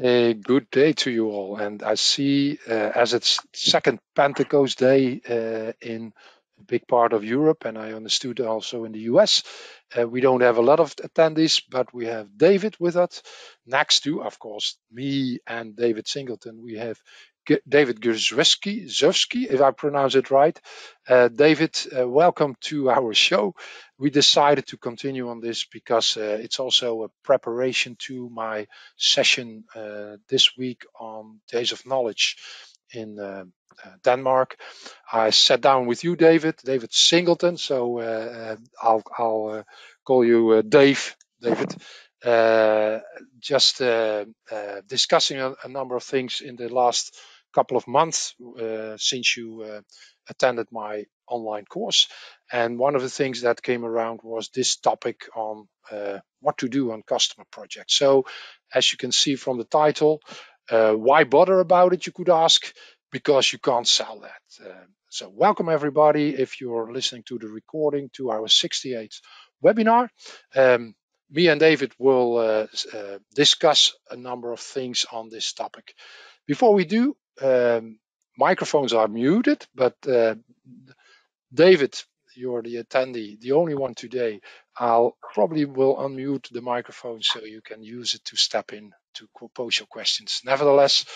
A good day to you all, and I see as it's second Pentecost day in a big part of Europe, and I understood also in the US, we don't have a lot of attendees, but we have David with us. Next to, of course, me and David Singleton, we have David Grzewski, if I pronounce it right. David, welcome to our show. We decided to continue on this because it's also a preparation to my session this week on Days of Knowledge in Denmark. I sat down with you, David Singleton, so I'll call you Dave, David. Just discussing a number of things in the last couple of months since you attended my online course. And one of the things that came around was this topic on what to do on customer projects. So as you can see from the title, why bother about it, you could ask, because you can't sell that. So welcome everybody, if you're listening to the recording, to our 68th webinar. Me and David will discuss a number of things on this topic. Before we do, microphones are muted, but David, you're the attendee, the only one today. I'll probably will unmute the microphone so you can use it to step in to pose your questions. Nevertheless,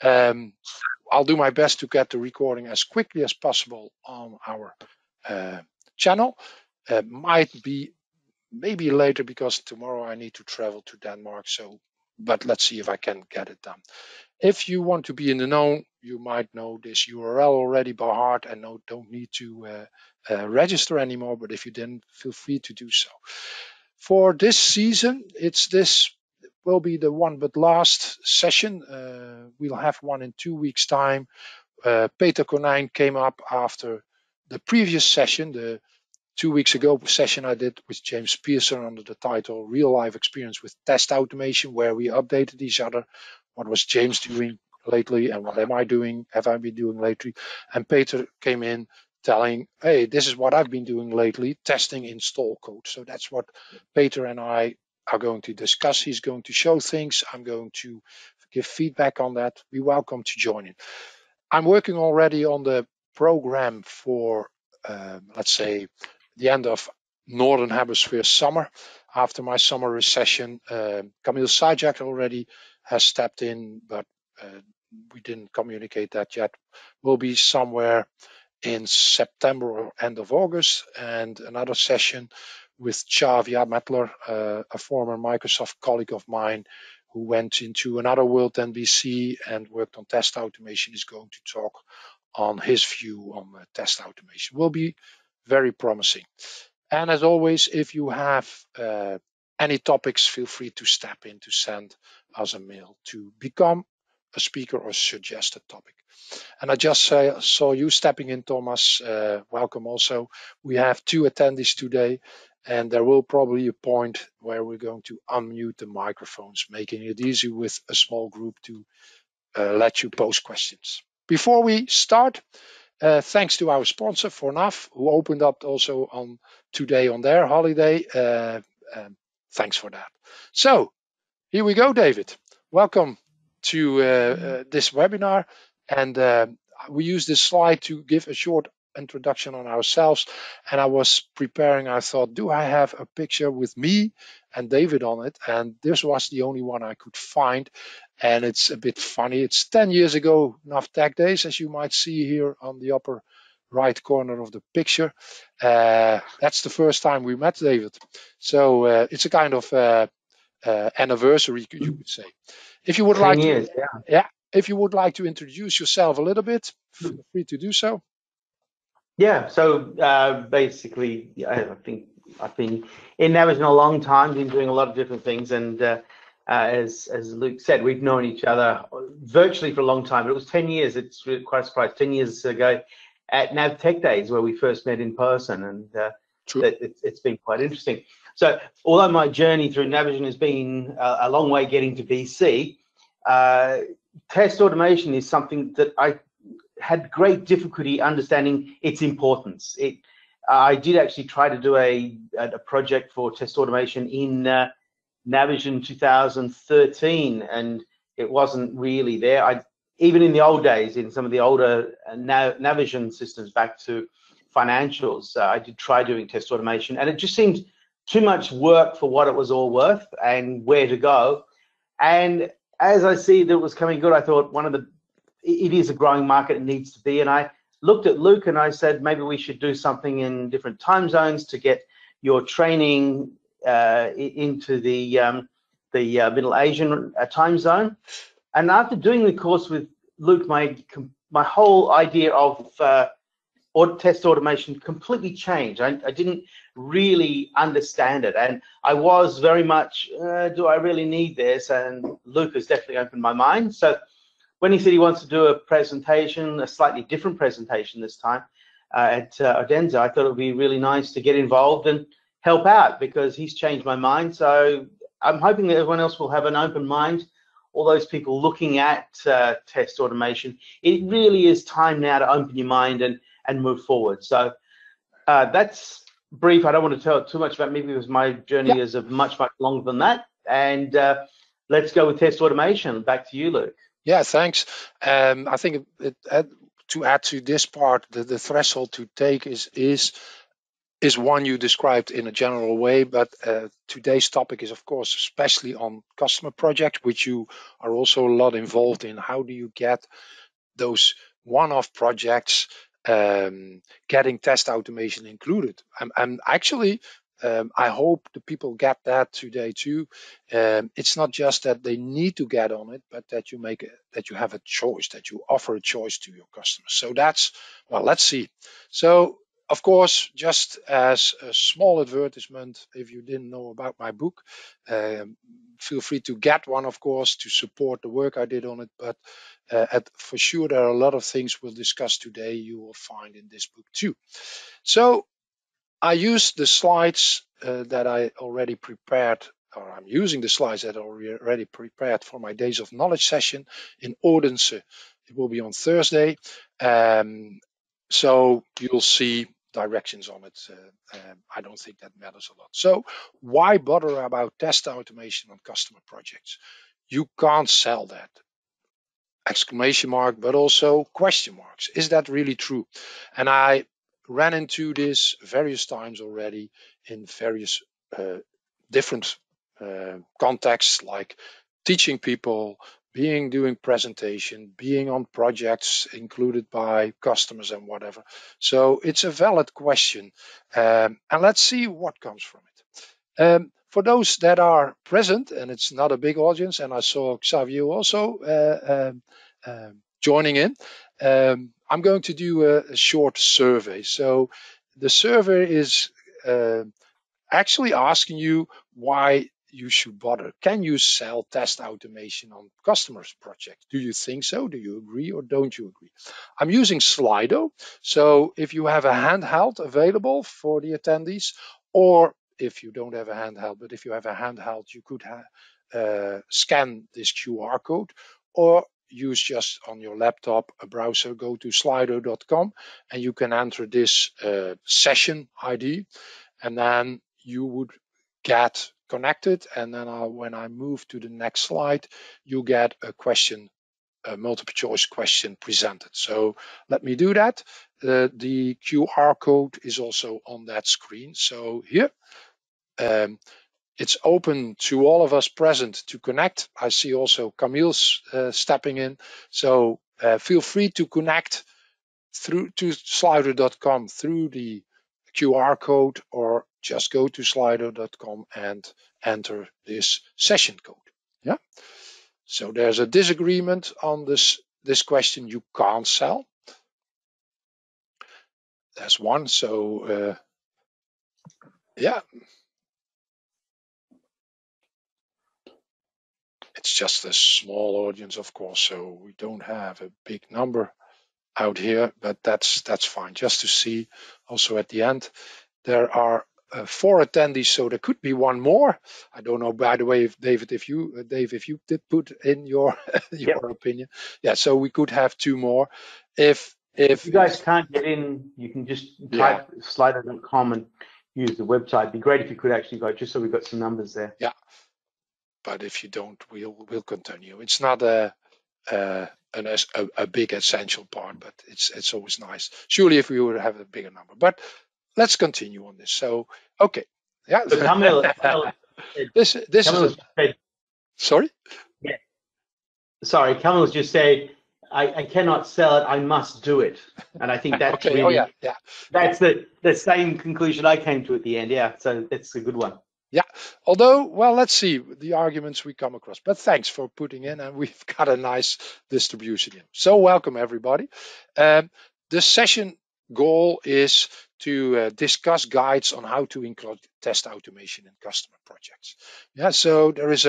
I'll do my best to get the recording as quickly as possible on our channel. Might be maybe later because tomorrow I need to travel to Denmark. So, but let's see if I can get it done. If you want to be in the know, you might know this URL already by heart and don't need to register anymore. But if you didn't, feel free to do so. For this season, this will be the one but last session. We'll have one in 2 weeks' time. Peter Konijn came up after the previous session, the 2 weeks ago session I did with James Pearson under the title Real Life Experience with Test Automation, where we updated each other. What was James doing lately and what am I doing, have I been doing lately? And Peter came in telling, hey, this is what I've been doing lately, testing install code. So that's what Peter and I are going to discuss. He's going to show things. I'm going to give feedback on that. Be welcome to join in. I'm working already on the program for, let's say, the end of Northern Hemisphere summer. After my summer recession, Camille Sajak already has stepped in, but we didn't communicate that yet. We'll be somewhere in September or end of August, and another session with Xavier Mettler, a former Microsoft colleague of mine who went into another world than BC and worked on test automation, is going to talk on his view on test automation. Will be very promising. And as always, if you have any topics, feel free to step in to send us a mail to become a speaker or suggest a topic. And I just saw you stepping in, Thomas. Welcome also. We have 2 attendees today, and there will probably be a point where we're going to unmute the microphones, making it easy with a small group to let you pose questions. Before we start, thanks to our sponsor, Fornaf, who opened up also on today on their holiday. Thanks for that. So here we go, David. Welcome to this webinar. And we use this slide to give a short introduction on ourselves. And I was preparing, I thought, do I have a picture with me and David on it? And this was the only one I could find. And it's a bit funny. It's 10 years ago, NAV Tech Days, as you might see here on the upper right corner of the picture. That's the first time we met, David. So it's a kind of anniversary, you could say. If you would like to, yeah. If you would like to introduce yourself a little bit, feel free to do so. Yeah, so basically, I think I've been in Navision a long time, been doing a lot of different things, and as Luc said, we've known each other virtually for a long time. But it was 10 years, it's really quite a surprise, 10 years ago at NAV Tech Days where we first met in person, and it's been quite interesting. So although my journey through Navision has been a long way getting to BC, test automation is something that I had great difficulty understanding its importance. I did actually try to do a project for test automation in Navision 2013, and it wasn't really there. Even in the old days, in some of the older Navision systems back to financials, I did try doing test automation, and it just seemed too much work for what it was all worth and where to go. And as I see that it was coming good, I thought it is a growing market, it needs to be. And I looked at Luc and I said, maybe we should do something in different time zones to get your training into the Middle Asian time zone. And after doing the course with Luc, my whole idea of test automation completely changed. I didn't really understand it, and I was very much, do I really need this? And Luc has definitely opened my mind. So when he said he wants to do a presentation, a slightly different presentation this time at Odense, I thought it would be really nice to get involved and help out, because he's changed my mind. So I'm hoping that everyone else will have an open mind. All those people looking at test automation, it really is time now to open your mind and move forward. So that's brief. I don't want to tell too much about me, because my journey is much, much longer than that. And let's go with test automation. Back to you, Luc. Yeah, thanks. I think to add to this part, the threshold to take is one you described in a general way, but today's topic is, of course, especially on customer projects, which you are also a lot involved in. How do you get those one-off projects getting test automation included? And actually, I hope the people get that today too. It's not just that they need to get on it, but that you have a choice, that you offer a choice to your customers. So that's, well, let's see. So of course, just as a small advertisement, if you didn't know about my book, feel free to get one, of course, to support the work I did on it. But for sure, there are a lot of things we'll discuss today you will find in this book too. So I used the slides that I already prepared, or I'm using the slides that are already prepared for my Days of Knowledge session in Odense. It will be on Thursday. So you'll see directions on it. I don't think that matters a lot. So why bother about test automation on customer projects? You can't sell that. Exclamation mark, but also question marks. Is that really true? And I ran into this various times already in various different contexts, like teaching people, doing presentation, being on projects included by customers and whatever. So it's a valid question, and let's see what comes from it. For those that are present, and it's not a big audience, and I saw Xavier also joining in, I'm going to do a short survey. So the survey is actually asking you why you should bother. Can you sell test automation on customers' projects? Do you think so? Do you agree or don't you agree? I'm using Slido. So if you have a handheld available for the attendees, or if you don't have a handheld, but if you have a handheld, you could scan this QR code, or use just on your laptop a browser, go to slido.com, and you can enter this session ID, and then you would get connected, and then when I move to the next slide, you get a question, a multiple choice question presented. So let me do that. The QR code is also on that screen. So here, it's open to all of us present to connect. I see also Camille's stepping in. So feel free to connect through to slido.com through the QR code, or just go to slido.com and enter this session code. Yeah. So there's a disagreement on this question. You can't sell. There's one. So yeah. It's just a small audience, of course, so we don't have a big number out here, but that's fine. Just to see also at the end, there are 4 attendees, so there could be one more. I don't know, by the way, if David, if you did put in your opinion. Yeah, so we could have 2 more. If you guys can't get in, you can just type slido.com and use the website. It'd be great if you could actually go, just so we've got some numbers there. Yeah. but if you don't, we'll continue. It's not a big essential part, but it's always nice. Surely if we would have a bigger number, but let's continue on this. So, okay. Yeah. But Camille this is said, sorry. Yeah. Sorry, Camille's just said, I cannot sell it. I must do it, and I think that's okay. really, Oh yeah. That's the same conclusion I came to at the end. Yeah, so that's a good one. Yeah, although, well, let's see the arguments we come across. But thanks for putting in, and we've got a nice distribution here. So welcome everybody. The session goal is to discuss guides on how to include test automation in customer projects. Yeah, so there is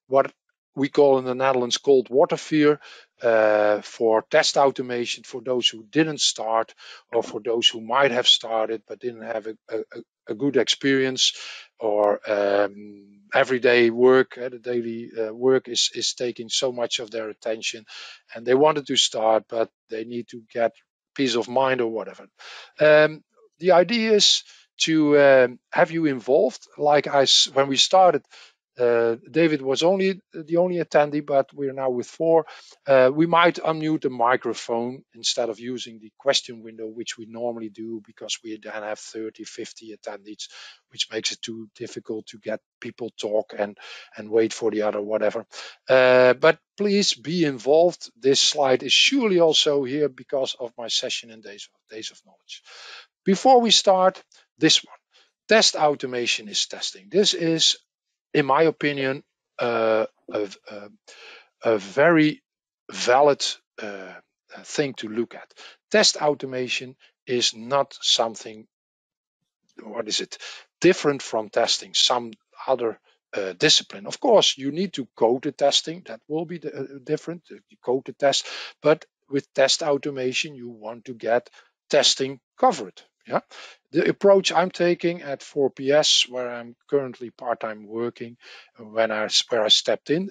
what we call in the Netherlands cold water fear for test automation for those who didn't start, or for those who might have started but didn't have a good experience, or everyday work. The daily work is taking so much of their attention, and they wanted to start, but they need to get peace of mind or whatever. The idea is to have you involved. Like when we started, David was the only attendee, but we're now with 4. We might unmute the microphone instead of using the question window, which we normally do, because we then have 30, 50 attendees, which makes it too difficult to get people talk and wait for the other whatever. But please be involved. This slide is surely also here because of my session in Days of Knowledge. Before we start, this one. Test automation is testing. This is, in my opinion, a very valid thing to look at. Test automation is not something, different from testing, some other discipline. Of course, you need to code the testing. That will be different. You code the test, but with test automation, you want to get testing covered. Yeah, the approach I'm taking at 4PS, where I'm currently part-time working, where I stepped in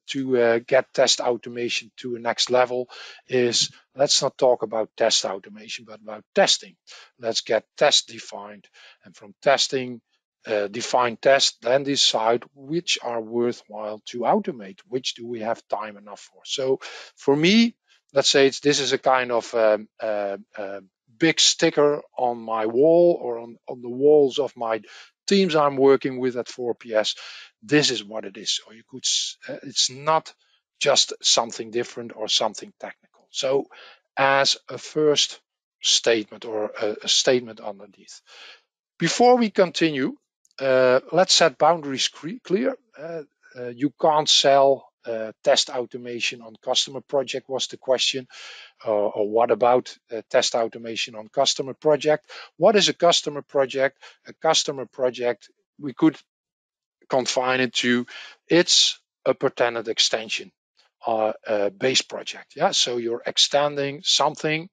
to get test automation to a next level, is let's not talk about test automation, but about testing. Let's get test defined, and from testing, define test, then decide which are worthwhile to automate, which do we have time enough for. So for me, let's say this is a kind of big sticker on my wall, or on the walls of my teams I'm working with at 4PS. This is what it is. Or you could, it's not just something different or something technical. So as a first statement, or a statement underneath. Before we continue, let's set boundaries clear. You can't sell test automation on customer project, was the question. Or what about test automation on customer project? What is a customer project? A customer project, we could confine it to, it's a pretended extension, a base project. Yeah, so you're extending something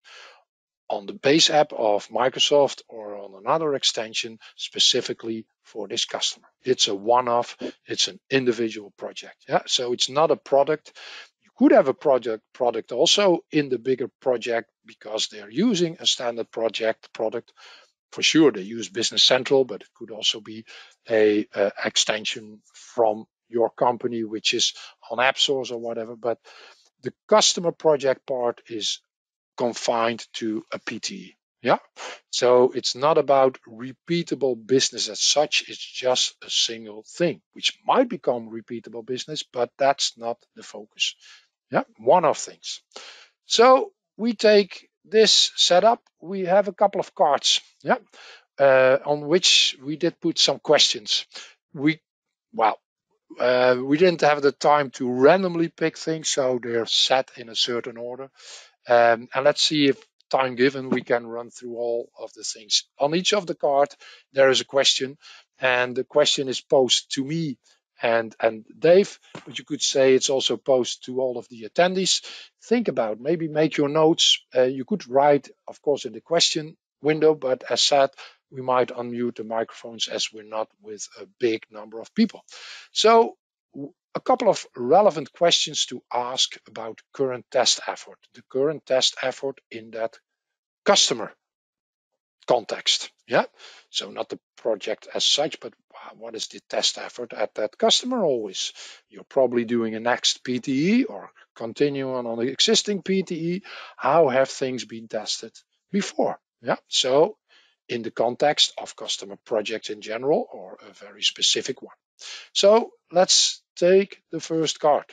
on the base app of Microsoft, or on another extension specifically for this customer. It's a one-off, it's an individual project. Yeah, so it's not a product. You could have a product also in the bigger project, because they're using a standard product. For sure, they use Business Central, but it could also be a extension from your company, which is on AppSource or whatever. But the customer project part is confined to a PTE. Yeah, so it's not about repeatable business as such. It's just a single thing, which might become repeatable business, but that's not the focus. Yeah, one-off things. So we take this setup. We have a couple of cards. Yeah, on which we did put some questions. We didn't have the time to randomly pick things, so they're set in a certain order. And let's see if time given, we can run through all of the things. On each of the card, there is a question, and the question is posed to me and Dave, but you could say it's also posed to all of the attendees. Think about, maybe make your notes. You could write, of course, in the question window, but as said, we might unmute the microphones as we're not with a big number of people. So a couple of relevant questions to ask about current test effort, the current test effort in that customer context. Yeah, so not the project as such, but what is the test effort at that customer always? You're probably doing a next PTE or continuing on the existing PTE. How have things been tested before? Yeah, so in the context of customer projects in general or a very specific one. So let's take the first card.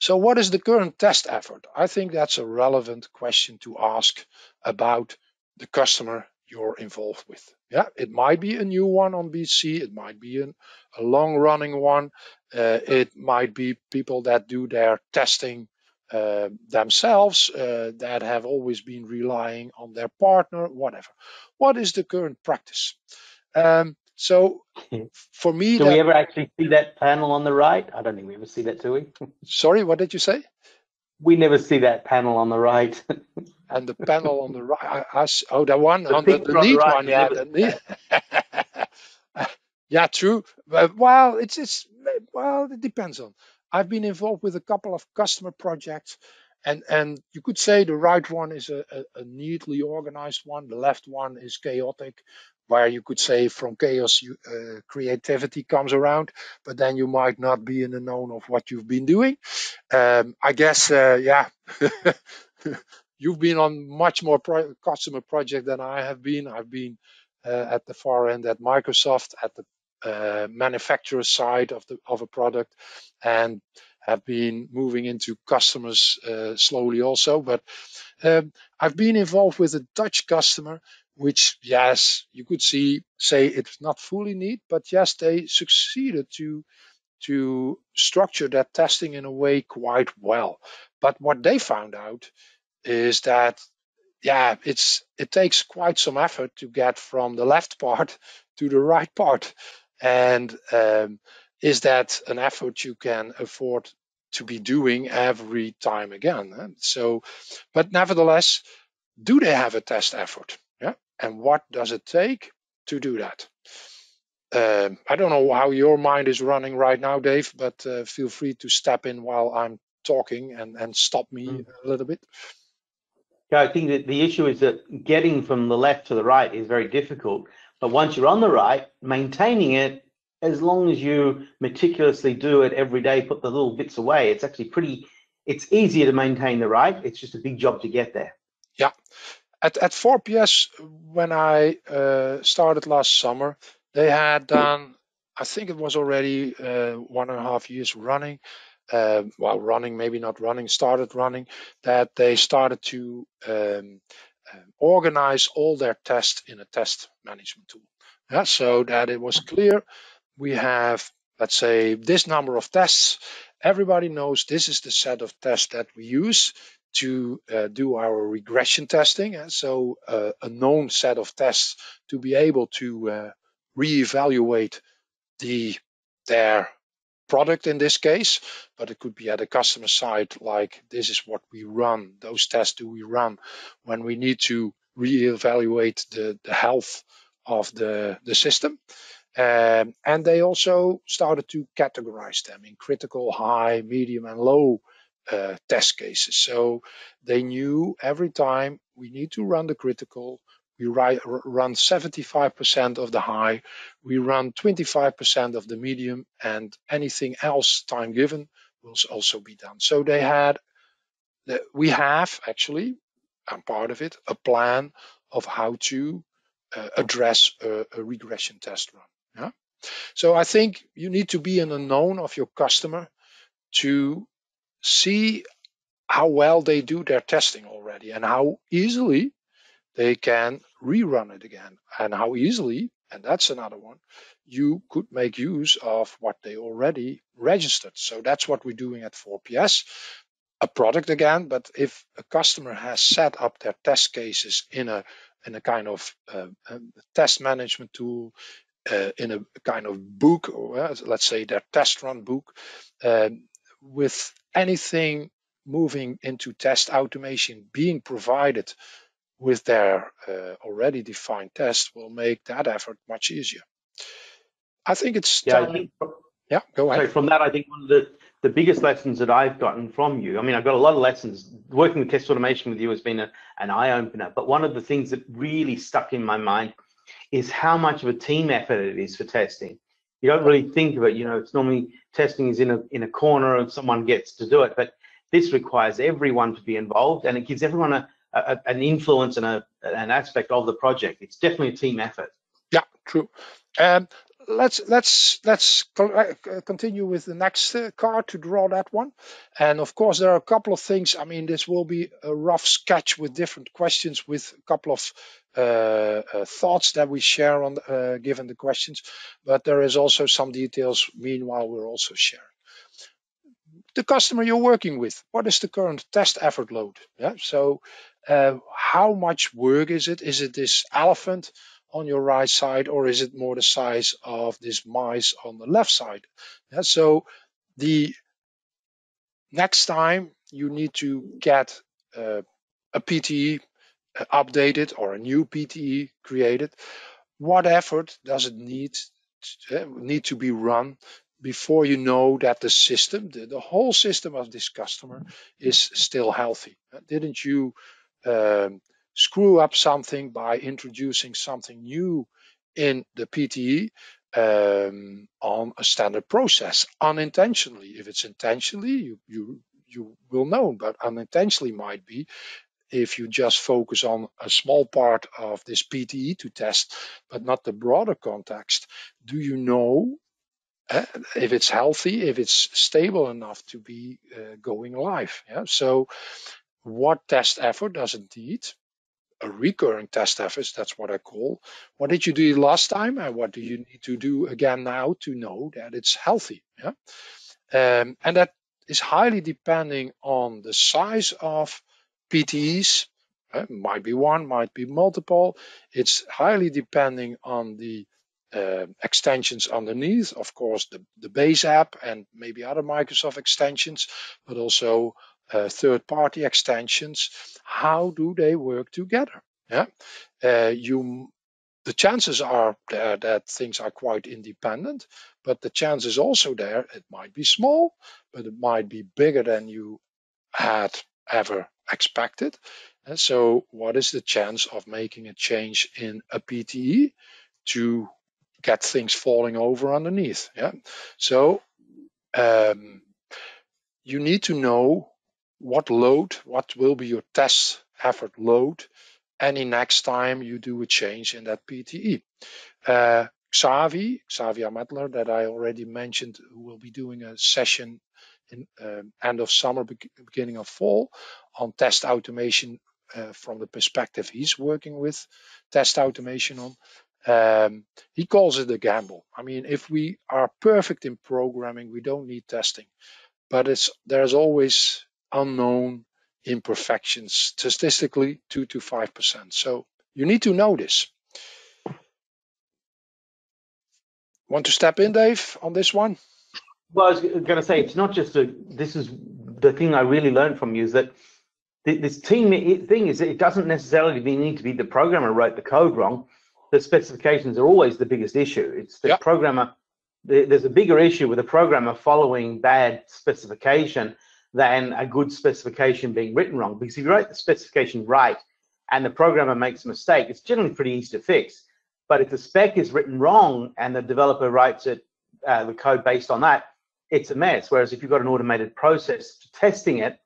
So what is the current test effort? I think that's a relevant question to ask about the customer you're involved with. Yeah, it might be a new one on BC. It might be a long running one. It might be people that do their testing themselves that have always been relying on their partner, whatever. What is the current practice? So for me, do we ever actually see that panel on the right? I don't think we ever see that, do we? Sorry, what did you say? We never see that panel on the right. And the panel on the right, oh, the one The on the picture on the neat right, one, we yeah, never the see neat. that. Yeah, true. Well, well, it depends on. I've been involved with a couple of customer projects, and you could say the right one is a neatly organized one. The left one is chaotic, where you could say from chaos creativity comes around, but then you might not be in the known of what you've been doing. I guess, yeah. You've been on much more customer project than I have been. I've been at the far end at Microsoft, at the manufacturer side of a product, and have been moving into customers slowly also. But I've been involved with a Dutch customer, which, yes, you could say it's not fully neat, but yes, they succeeded to structure that testing in a way quite well. But what they found out is that, yeah, it takes quite some effort to get from the left part to the right part. And is that an effort you can afford to be doing every time again? So, but nevertheless, do they have a test effort? Yeah. And what does it take to do that? I don't know how your mind is running right now, Dave, but feel free to step in while I'm talking and stop me a little bit. Yeah, I think that the issue is that getting from the left to the right is very difficult. But once you're on the right, maintaining it, as long as you meticulously do it every day, put the little bits away, it's actually it's easier to maintain the right. It's just a big job to get there. Yeah. At 4PS, when I started last summer, they had done, I think it was already 1.5 years running, well, running, maybe not running, started running, that they started to organize all their tests in a test management tool. Yeah, so that it was clear we have, let's say, this number of tests. Everybody knows this is the set of tests that we use to do our regression testing. So a known set of tests to be able to reevaluate their product in this case, but it could be at a customer side, like this is what we run, those tests do we run when we need to reevaluate the health of the system. And they also started to categorize them in critical, high, medium, and low test cases. So they knew every time we need to run the critical, we run 75% of the high, we run 25% of the medium, and anything else time given will also be done. So we have actually, I'm part of it, a plan of how to address a regression test run. Yeah. So I think you need to be in the known of your customer to see how well they do their testing already and how easily they can rerun it again, and how easily, and that's another one, you could make use of what they already registered. So that's what we're doing at 4PS. A product again, but if a customer has set up their test cases in a kind of test management tool, in a kind of book, or let's say their test run book, with anything moving into test automation being provided with their already defined test, will make that effort much easier. I think it's time. I think, Yeah, go ahead. so from that, I think one of the biggest lessons that I've gotten from you, I mean, I've got a lot of lessons. Working with test automation with you has been an eye-opener, but one of the things that really stuck in my mind is how much of a team effort it is for testing. You don't really think of it, you know, it's normally testing is in a corner and someone gets to do it, but this requires everyone to be involved, and it gives everyone an influence and an aspect of the project. It's definitely a team effort. Yeah, true. Let's continue with the next card to draw that one. And of course, there are a couple of things. I mean, this will be a rough sketch with different questions, with a couple of thoughts that we share on given the questions. But there is also some details. Meanwhile, we're also sharing. The customer you're working with, what is the current test effort load? Yeah. So how much work is it? Is it this elephant on your right side, or is it more the size of this mice on the left side? Yeah, so the next time you need to get a PTE updated or a new PTE created, what effort does it need to be run before you know that the system, the whole system of this customer is still healthy? Didn't you screw up something by introducing something new in the PTE on a standard process unintentionally? If it's intentionally, you will know, but unintentionally might be if you just focus on a small part of this PTE to test, but not the broader context. Do you know if it's healthy, if it's stable enough to be going live? Yeah. So what test effort does it need? A recurring test effort, that's what I call. What did you do last time, and what do you need to do again now to know that it's healthy? Yeah. And that is highly depending on the size of PTEs. Might be one, might be multiple. It's highly depending on the extensions underneath, of course, the base app and maybe other Microsoft extensions, but also third-party extensions. How do they work together? Yeah, the chances are there that things are quite independent, but the chance is also there it might be small, but it might be bigger than you had ever expected. And so what is the chance of making a change in a PTE to get things falling over underneath? Yeah. So you need to know what will be your test effort load any next time you do a change in that PTE. Xavier Mettler, that I already mentioned, will be doing a session in end of summer, beginning of fall, on test automation from the perspective he's working with test automation on. He calls it a gamble. I mean, if we are perfect in programming, we don't need testing, but there's always unknown imperfections, statistically 2 to 5%. So you need to know this. Want to step in, Dave, on this one? Well, I was going to say, it's not just this is the thing I really learned from you, is that this team thing is, it doesn't necessarily need to be the programmer wrote the code wrong. The specifications are always the biggest issue. It's the programmer. There's a bigger issue with a programmer following bad specification than a good specification being written wrong. Because if you write the specification right and the programmer makes a mistake, it's generally pretty easy to fix. But if the spec is written wrong and the developer writes it, the code based on that, it's a mess. Whereas if you've got an automated process for testing it,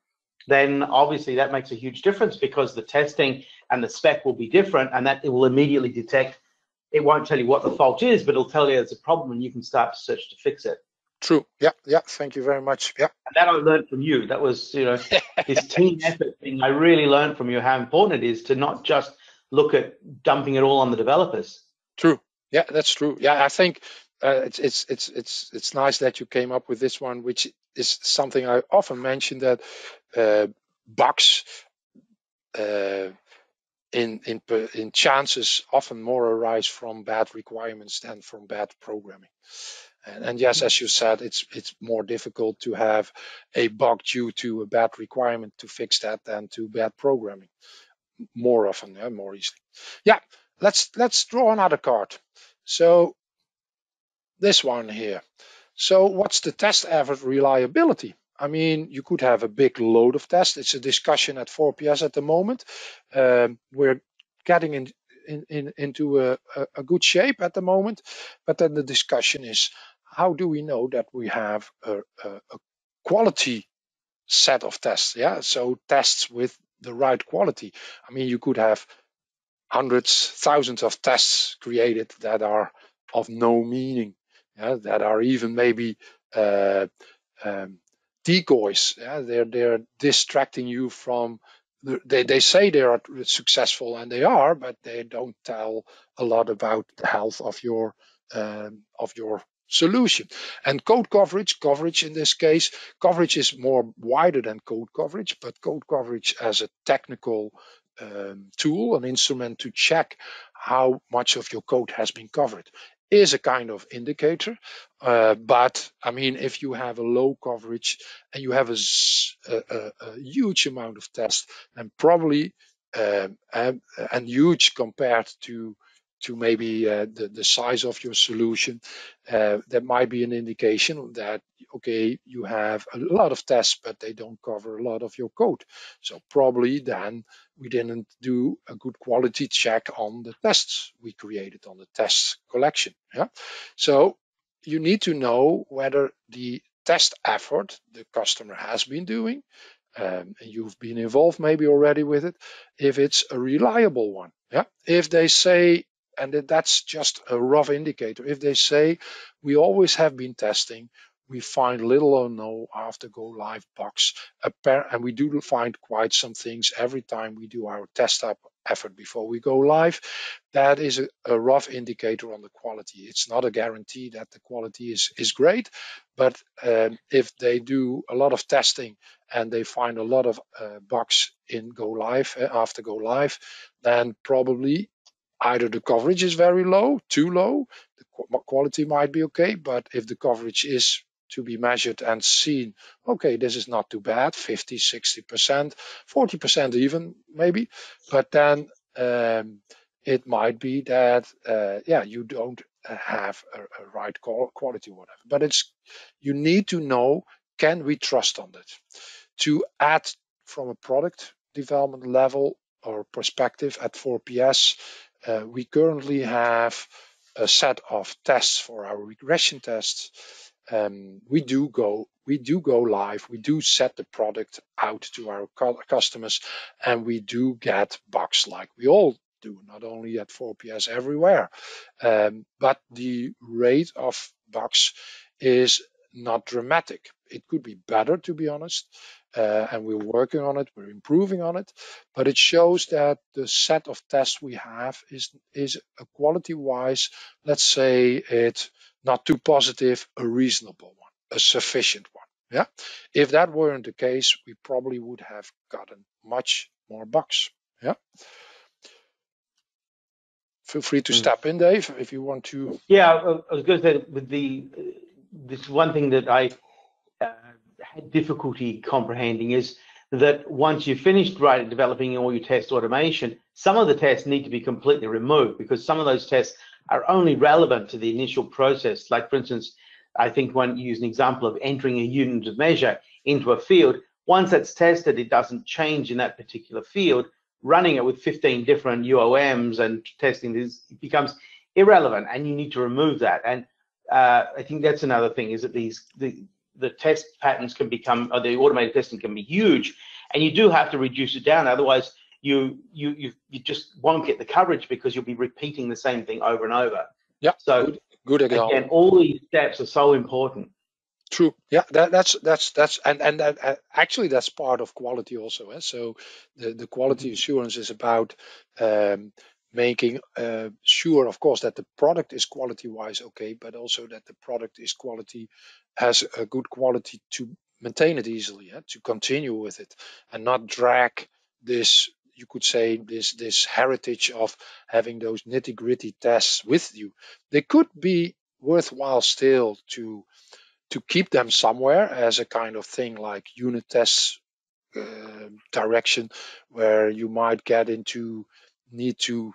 then obviously that makes a huge difference, because the testing and the spec will be different, and that it will immediately detect. It won't tell you what the fault is, but it'll tell you there's a problem, and you can start to search to fix it. True. Yeah. Thank you very much. Yeah. And that I learned from you. That was, this team effort thing. I really learned from you how important it is to not just look at dumping it all on the developers. True. Yeah, that's true. Yeah, I think it's nice that you came up with this one, which is something I often mention, that bugs in chances often more arise from bad requirements than from bad programming. And yes, as you said, it's more difficult to have a bug due to a bad requirement to fix that than to bad programming. More often, more easily. Yeah, let's draw another card. So this one here. So what's the test effort reliability? I mean, you could have a big load of tests. It's a discussion at 4PS at the moment. We're getting into a good shape at the moment, but then the discussion is, how do we know that we have a quality set of tests? Yeah, so tests with the right quality. I mean, you could have hundreds, thousands of tests created that are of no meaning, yeah, that are even maybe uh, um, decoys. Yeah, they're distracting you from. They say they are successful, and they are, but they don't tell a lot about the health of your solution. And code coverage in this case, coverage is more wider than code coverage, but code coverage as a technical tool, an instrument to check how much of your code has been covered, is a kind of indicator. But I mean, if you have a low coverage and you have a huge amount of tests, then probably and huge compared to maybe the size of your solution, that might be an indication that, okay, you have a lot of tests, but they don't cover a lot of your code. So probably then we didn't do a good quality check on the tests we created, on the tests collection. Yeah. So you need to know whether the test effort the customer has been doing, and you've been involved maybe already with it, if it's a reliable one. Yeah. If they say, and that's just a rough indicator, if they say we always have been testing, we find little or no after go live bugs, and we do find quite some things every time we do our test up effort before we go live. That is a rough indicator on the quality. It's not a guarantee that the quality is great, but if they do a lot of testing and they find a lot of bugs in go live, after go live, then probably either the coverage is very low, too low, the quality might be okay, but if the coverage is to be measured and seen, okay, this is not too bad, 50, 60%, 40% even maybe, but then it might be that, yeah, you don't have a right quality, whatever. But you need to know, can we trust on it? To add from a product development level or perspective at 4PS, we currently have a set of tests for our regression tests. We do go live. We do set the product out to our customers, and we do get bugs like we all do, not only at 4PS, everywhere. But the rate of bugs is not dramatic. It could be better, to be honest, and we're working on it. We're improving on it, but it shows that the set of tests we have is a quality-wise, let's say, it's not too positive, a reasonable one, a sufficient one. Yeah. If that weren't the case, we probably would have gotten much more bugs. Yeah. Feel free to step in, Dave, if you want to. Yeah, I was going to say with this one thing that I had difficulty comprehending is that once you've finished developing all your test automation, some of the tests need to be completely removed because some of those tests are only relevant to the initial process. Like, for instance, I think one used an example of entering a unit of measure into a field. Once that's tested, it doesn't change in that particular field. Running it with 15 different UOMs and testing this, it becomes irrelevant, and you need to remove that. And I think that's another thing, is that the test patterns can become, or the automated testing can be huge, and you do have to reduce it down. Otherwise, you just won't get the coverage because you'll be repeating the same thing over and over. Yeah. So good example. Again, all these steps are so important. True. Yeah, that's and actually that's part of quality also. Eh? So the quality assurance is about making sure, of course, that the product is quality wise okay, but also that the product is has a good quality to maintain it easily, to continue with it, and not drag this. You could say this heritage of having those nitty gritty tests with you. They could be worthwhile still to keep them somewhere as a kind of thing like unit tests direction, where you might get into need to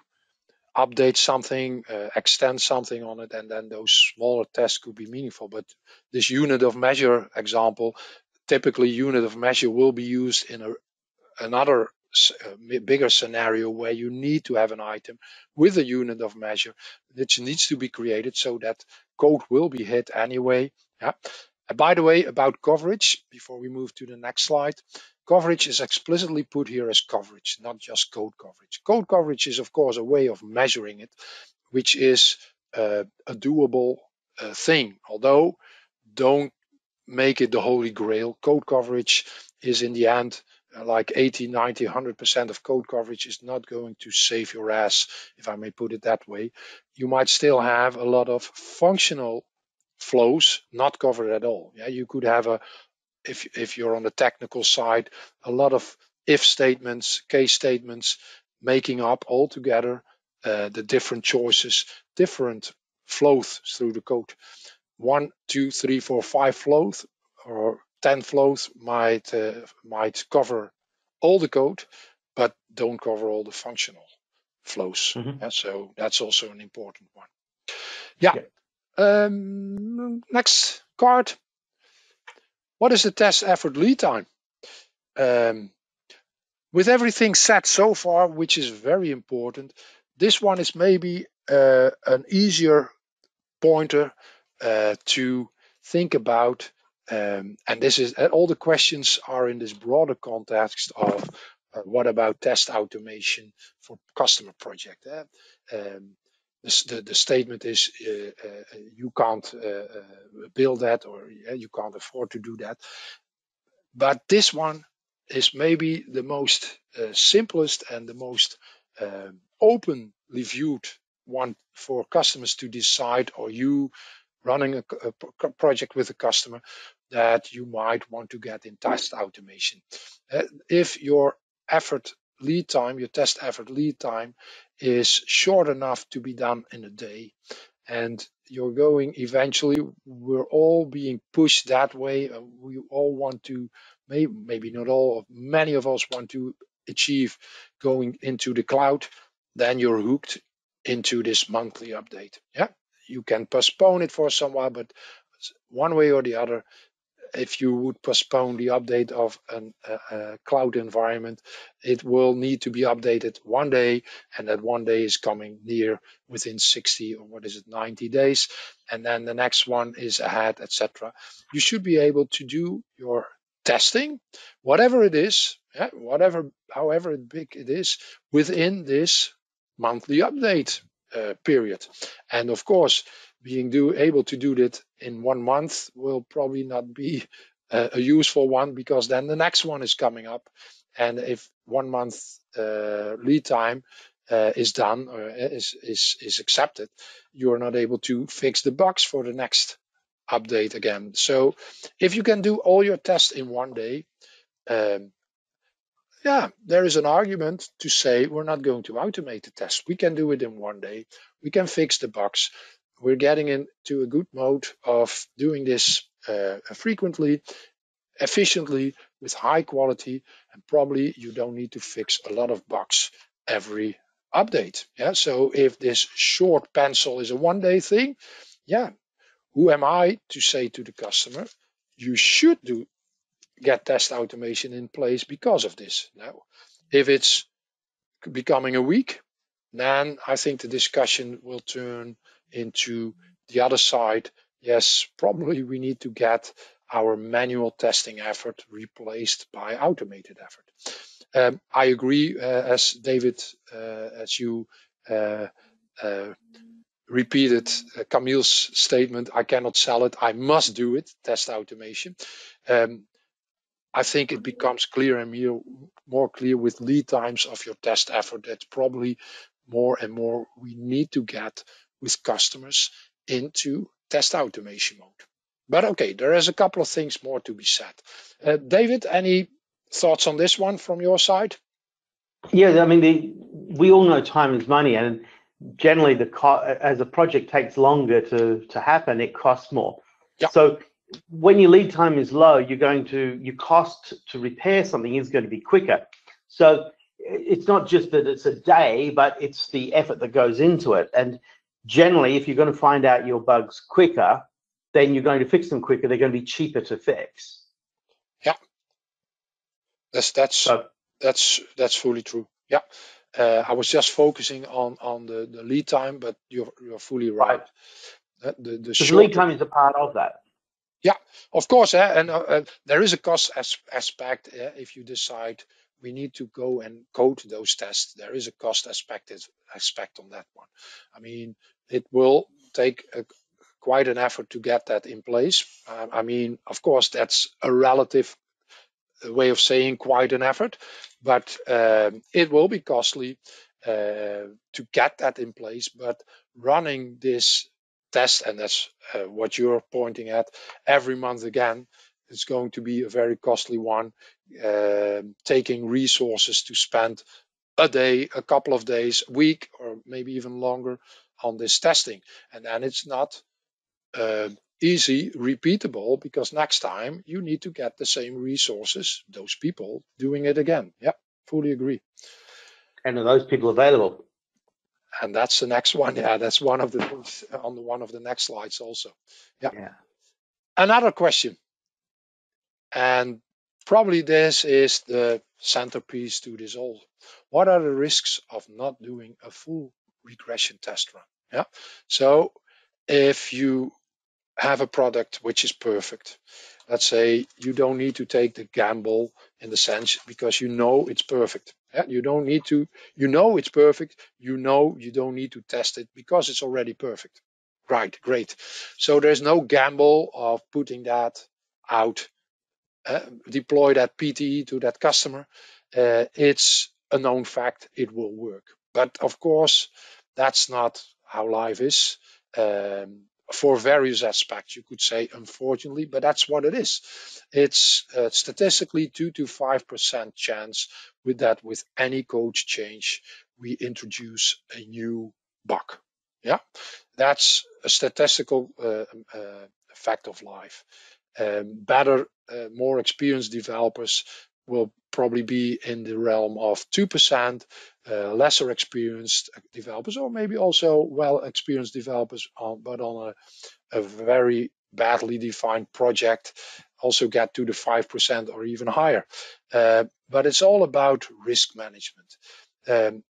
update something, extend something on it, and then those smaller tests could be meaningful. But this unit of measure example, typically unit of measure will be used in another bigger scenario where you need to have an item with a unit of measure which needs to be created so that code will be hit anyway. Yeah. And by the way, about coverage, before we move to the next slide, coverage is explicitly put here as coverage, not just code coverage. Code coverage is, of course, a way of measuring it, which is a doable thing, although don't make it the holy grail. Code coverage is in the end like 80, 90, 100% of code coverage is not going to save your ass, if I may put it that way. You might still have a lot of functional flows not covered at all. Yeah, you could have if you're on the technical side, a lot of if statements, case statements, making up all together the different choices, different flows through the code. 1, 2, 3, 4, 5 flows or 10 flows might cover all the code, but don't cover all the functional flows. Yeah, so that's also an important one. Yeah. Next card. What is the test effort lead time? With everything set so far, which is very important, this one is maybe an easier pointer to think about, and this is all the questions are in this broader context of what about test automation for customer project. The statement is you can't build that, or you can't afford to do that. But this one is maybe the most simplest and the most openly viewed one for customers to decide, or you running a project with a customer, that you might want to get in test automation. If your effort lead time, your test effort lead time is short enough to be done in a day, and you're going eventually, we're all being pushed that way. We all want to, maybe not all, many of us want to achieve going into the cloud, then you're hooked into this monthly update. Yeah, you can postpone it for some while, but one way or the other, if you would postpone the update of a cloud environment, it will need to be updated one day, and that one day is coming near within 60 or 90 days, and then the next one is ahead, etc. You should be able to do your testing, whatever it is, however big it is, within this monthly update period. And of course, being able to do that in 1 month will probably not be a useful one, because then the next one is coming up, and if 1 month lead time is done or is accepted, you are not able to fix the bugs for the next update again. So if you can do all your tests in 1 day, yeah, there is an argument to say we're not going to automate the test. We can do it in 1 day. We can fix the bugs. We're getting into a good mode of doing this frequently, efficiently, with high quality, and probably you don't need to fix a lot of bugs every update. Yeah, so if this short pencil is a 1 day thing, yeah, who am I to say to the customer, you should get test automation in place because of this? Now, if it's becoming a week, then I think the discussion will turn into the other side. Yes, probably we need to get our manual testing effort replaced by automated effort. I agree, as David, as you repeated Camille's statement, I cannot sell it, I must do it, test automation. I think it becomes clear and more clear with lead times of your test effort that probably more and more we need to get with customers into test automation mode. But okay, there is a couple of things more to be said. David, any thoughts on this one from your side? Yeah, I mean, we all know time is money, and generally as a project takes longer to happen, it costs more. Yeah. So when your lead time is low, your cost to repair something is going to be quicker. So it's not just that it's a day, but it's the effort that goes into it. And generally, if you're going to find out your bugs quicker, then you're going to fix them quicker. They're going to be cheaper to fix. Yeah, that's fully true. Yeah, I was just focusing on the lead time, but you're fully right. The short lead time is a part of that. Yeah, of course, and there is a cost aspect if you decide we need to go and code those tests. There is a cost aspect on that one. I mean, it will take quite an effort to get that in place. I mean, of course, that's a relative way of saying quite an effort, but it will be costly to get that in place. But running this test, and that's what you're pointing at, every month again, it's going to be a very costly one, taking resources to spend a day, a couple of days, a week, or maybe even longer on this testing. And then it's not easy, repeatable, because next time you need to get the same resources, those people doing it again. Yeah, fully agree. And are those people available? And that's the next one. Yeah, that's one of the things on one of the next slides also. Yeah. Another question, and probably this is the centerpiece to this all. What are the risks of not doing a full regression test run? Yeah. So if you have a product which is perfect, let's say you don't need to take the gamble in the sense because you know it's perfect. Yeah? You don't need to, you know it's perfect. You know you don't need to test it because it's already perfect. Right, great. So there's no gamble of putting that out, deploy that PTE to that customer. It's a known fact, it will work. But of course, that's not how life is. For various aspects, you could say, unfortunately, but that's what it is. It's statistically 2 to 5% chance with any code change, we introduce a new bug. Yeah, that's a statistical fact of life. Better, more experienced developers will probably be in the realm of 2%, lesser experienced developers, or maybe also well experienced developers, but on a very badly defined project, also get to the 5% or even higher. But it's all about risk management.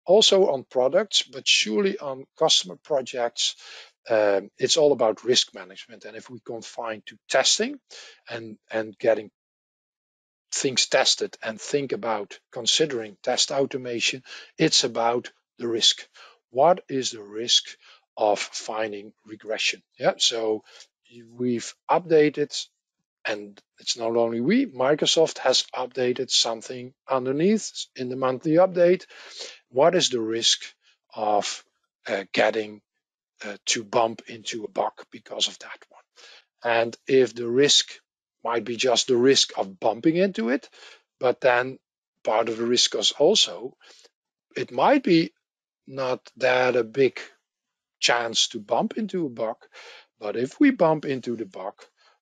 Also on products, but surely on customer projects, it's all about risk management. And if we confine to testing and getting things tested and think about considering test automation, it's about the risk. What is the risk of finding regression? Yeah, so we've updated, and it's not only we, Microsoft has updated something underneath in the monthly update. What is the risk of getting to bump into a bug because of that one? And if the risk might be just the risk of bumping into it, but then part of the risk is also, it might be not that a big chance to bump into a bug, but if we bump into the bug,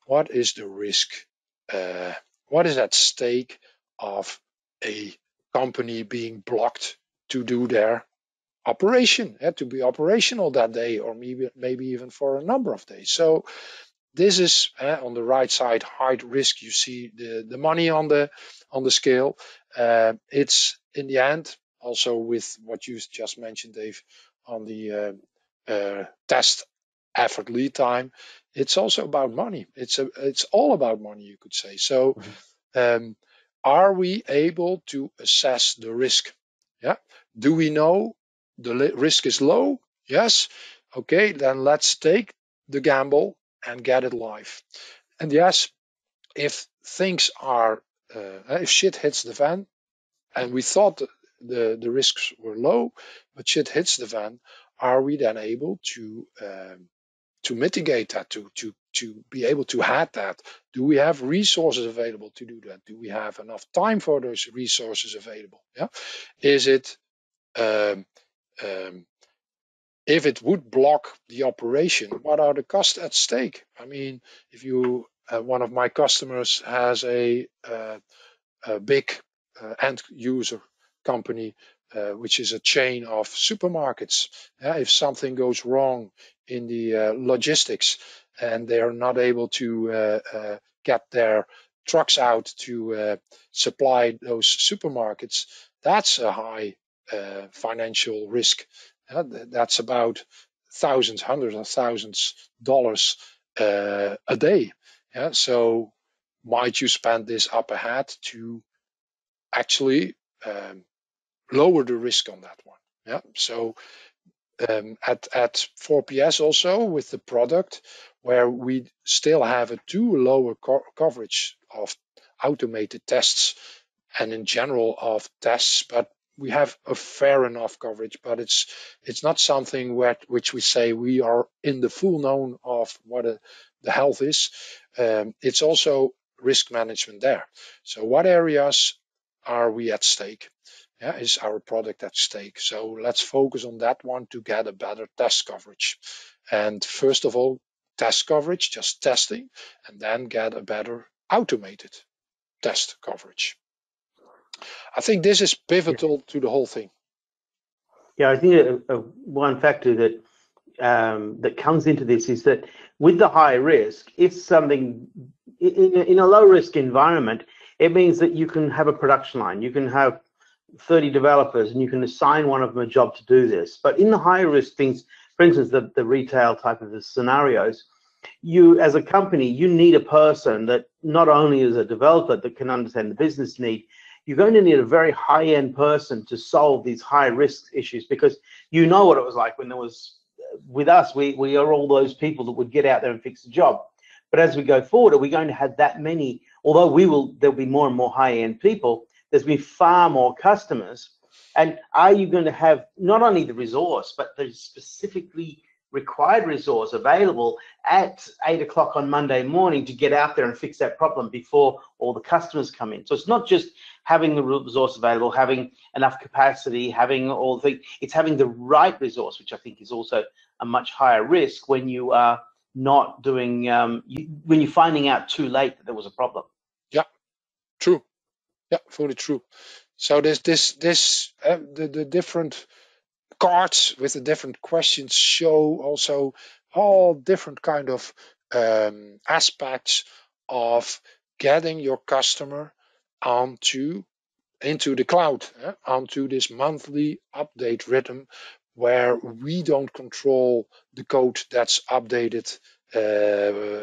what is the risk? What is at stake of a company being blocked to do their operation, to be operational that day, or maybe even for a number of days? So this is on the right side, high risk. You see the money on the scale. It's in the end also with what you just mentioned, Dave, on the test effort lead time. It's also about money. It's all about money, you could say. So, are we able to assess the risk? Yeah. Do we know the risk is low? Yes. Okay, then let's take the gamble and get it live. And yes, if things are, if shit hits the fan, and we thought the risks were low, but shit hits the fan, are we then able to mitigate that, to be able to have that? Do we have resources available to do that? Do we have enough time for those resources available? Yeah, is it if it would block the operation, what are the costs at stake? I mean, if you, one of my customers has a big end user company which is a chain of supermarkets. If something goes wrong in the logistics and they are not able to get their trucks out to supply those supermarkets, that's a high financial risk. That's about thousands, hundreds of thousands dollars a day. So might you spend this up ahead to actually lower the risk on that one? So at 4PS also with the product, where we still have a too lower coverage of automated tests and in general of tests, but we have a fair enough coverage, but it's not something which we say we are in the full known of what the health is. It's also risk management there. So what areas are we at stake? Is our product at stake? So let's focus on that one to get a better test coverage. And first of all, test coverage, just testing, and then get a better automated test coverage. I think this is pivotal to the whole thing. Yeah, I think one factor that that comes into this is that with the high risk, if something in a low risk environment, it means that you can have a production line, you can have 30 developers, and you can assign one of them a job to do this. But in the high risk things, for instance, the retail type of the scenarios, you as a company, you need a person that not only is a developer that can understand the business need, you're going to need a very high-end person to solve these high-risk issues, because you know what it was like when there was, with us, we are all those people that would get out there and fix the job. But as we go forward, are we going to have that many, although there'll be more and more high-end people, there's been far more customers. And are you going to have not only the resource, but the specifically required resource available at 8 o'clock on Monday morning to get out there and fix that problem before all the customers come in? So it's not just having the resource available, having enough capacity, having all the things, it's having the right resource, which I think is also a much higher risk when you are not doing, when you're finding out too late that there was a problem. Yeah, true. Yeah, fully true. So the different cards with the different questions show also all different kind of aspects of getting your customer into the cloud, onto this monthly update rhythm, where we don't control the code that's updated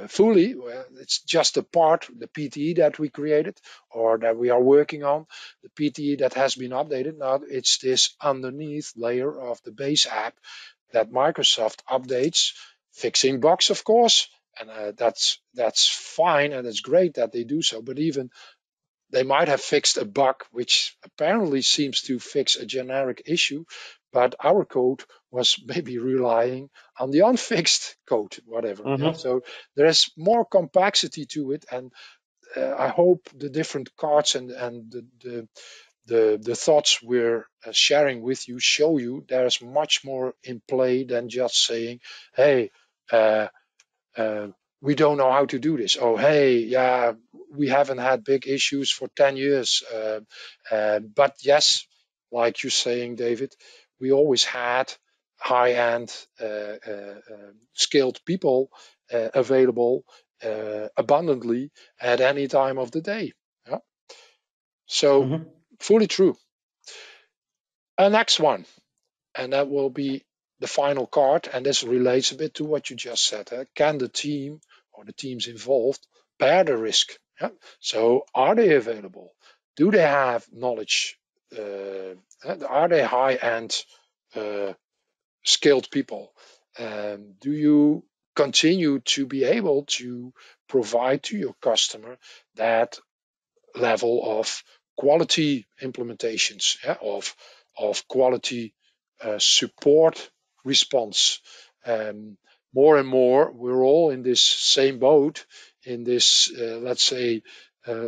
fully. It's just a part, the PTE that we created or that we are working on, the PTE that has been updated. Now it's this underneath layer of the base app that Microsoft updates, fixing bugs, of course, and that's fine and it's great that they do so. But even they might have fixed a bug which apparently seems to fix a generic issue, but our code was maybe relying on the unfixed code, whatever. Mm-hmm. So there is more complexity to it, and I hope the different cards and the thoughts we're sharing with you show you there's much more in play than just saying, hey, we don't know how to do this. Oh, hey, yeah, we haven't had big issues for 10 years. But yes, like you're saying, David, we always had high-end skilled people available abundantly at any time of the day. Yeah? So fully true. Next one, and that will be the final card, and this relates a bit to what you just said. Can the team or the teams involved bear the risk? So are they available? Do they have knowledge? Are they high-end skilled people? Do you continue to be able to provide to your customer that level of quality implementations, of quality support response? More and more, we're all in this same boat, in this, let's say,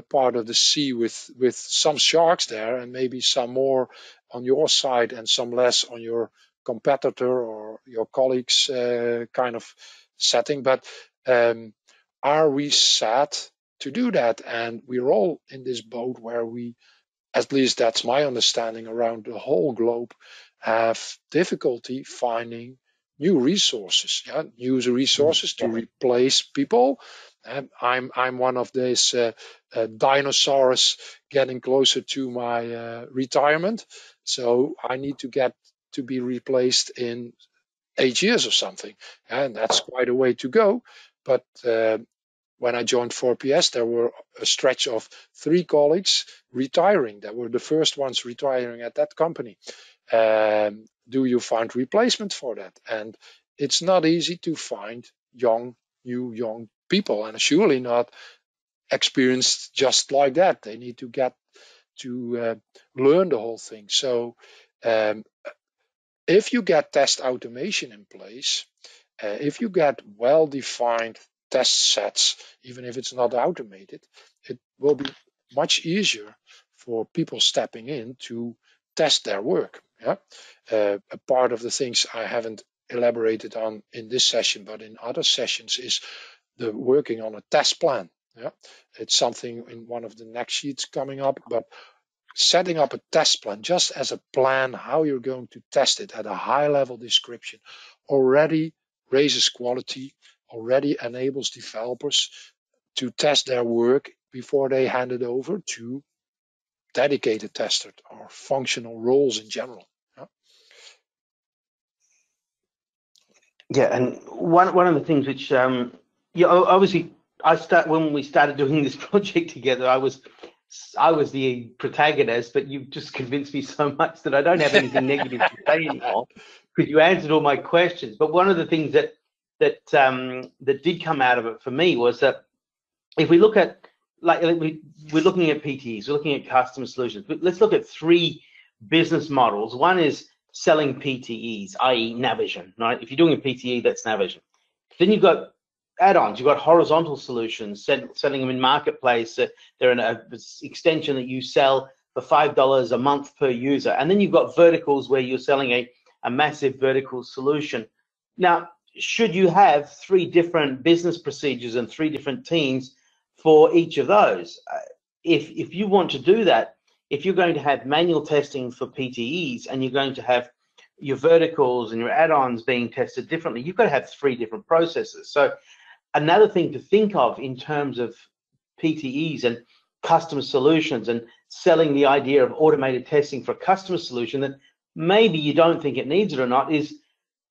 part of the sea with some sharks there, and maybe some more on your side and some less on your competitor or your colleagues kind of setting. But are we set to do that? And we're all in this boat where we at least that's my understanding, around the whole globe, have difficulty finding new resources, user resources to replace people. And I'm one of these dinosaurs getting closer to my retirement, so I need to get to be replaced in 8 years or something, and that's quite a way to go. But when I joined 4PS, there were a stretch of 3 colleagues retiring. That were the first ones retiring at that company. Do you find replacement for that? And it's not easy to find new young people, and surely not experienced just like that. They need to get to learn the whole thing. So um, if you get test automation in place, if you get well-defined test sets, even if it's not automated, it will be much easier for people stepping in to test their work. A part of the things I haven't elaborated on in this session, but in other sessions, is the working on a test plan. It's something in one of the next sheets coming up, but setting up a test plan, just as a plan how you're going to test it at a high level description, already raises quality, already enables developers to test their work before they hand it over to dedicated testers or functional roles in general. Yeah, and one of the things which obviously when we started doing this project together, I was the protagonist, but you've just convinced me so much that I don't have anything negative to say anymore, because you answered all my questions. But one of the things that did come out of it for me was that if we look at, we're looking at PTEs, we're looking at customer solutions, but let's look at 3 business models. One is selling PTEs, i.e. Navision, right? If you're doing a PTE, that's Navision. Then you've got add-ons, you've got horizontal solutions, selling them in marketplace. They're an extension that you sell for $5 a month per user. And then you've got verticals where you're selling a massive vertical solution. Now, should you have 3 different business procedures and 3 different teams for each of those? If you want to do that, if you're going to have manual testing for PTEs and you're going to have your verticals and your add-ons being tested differently, you've got to have 3 different processes. So another thing to think of in terms of PTEs and customer solutions and selling the idea of automated testing for a customer solution that maybe you don't think it needs it or not, is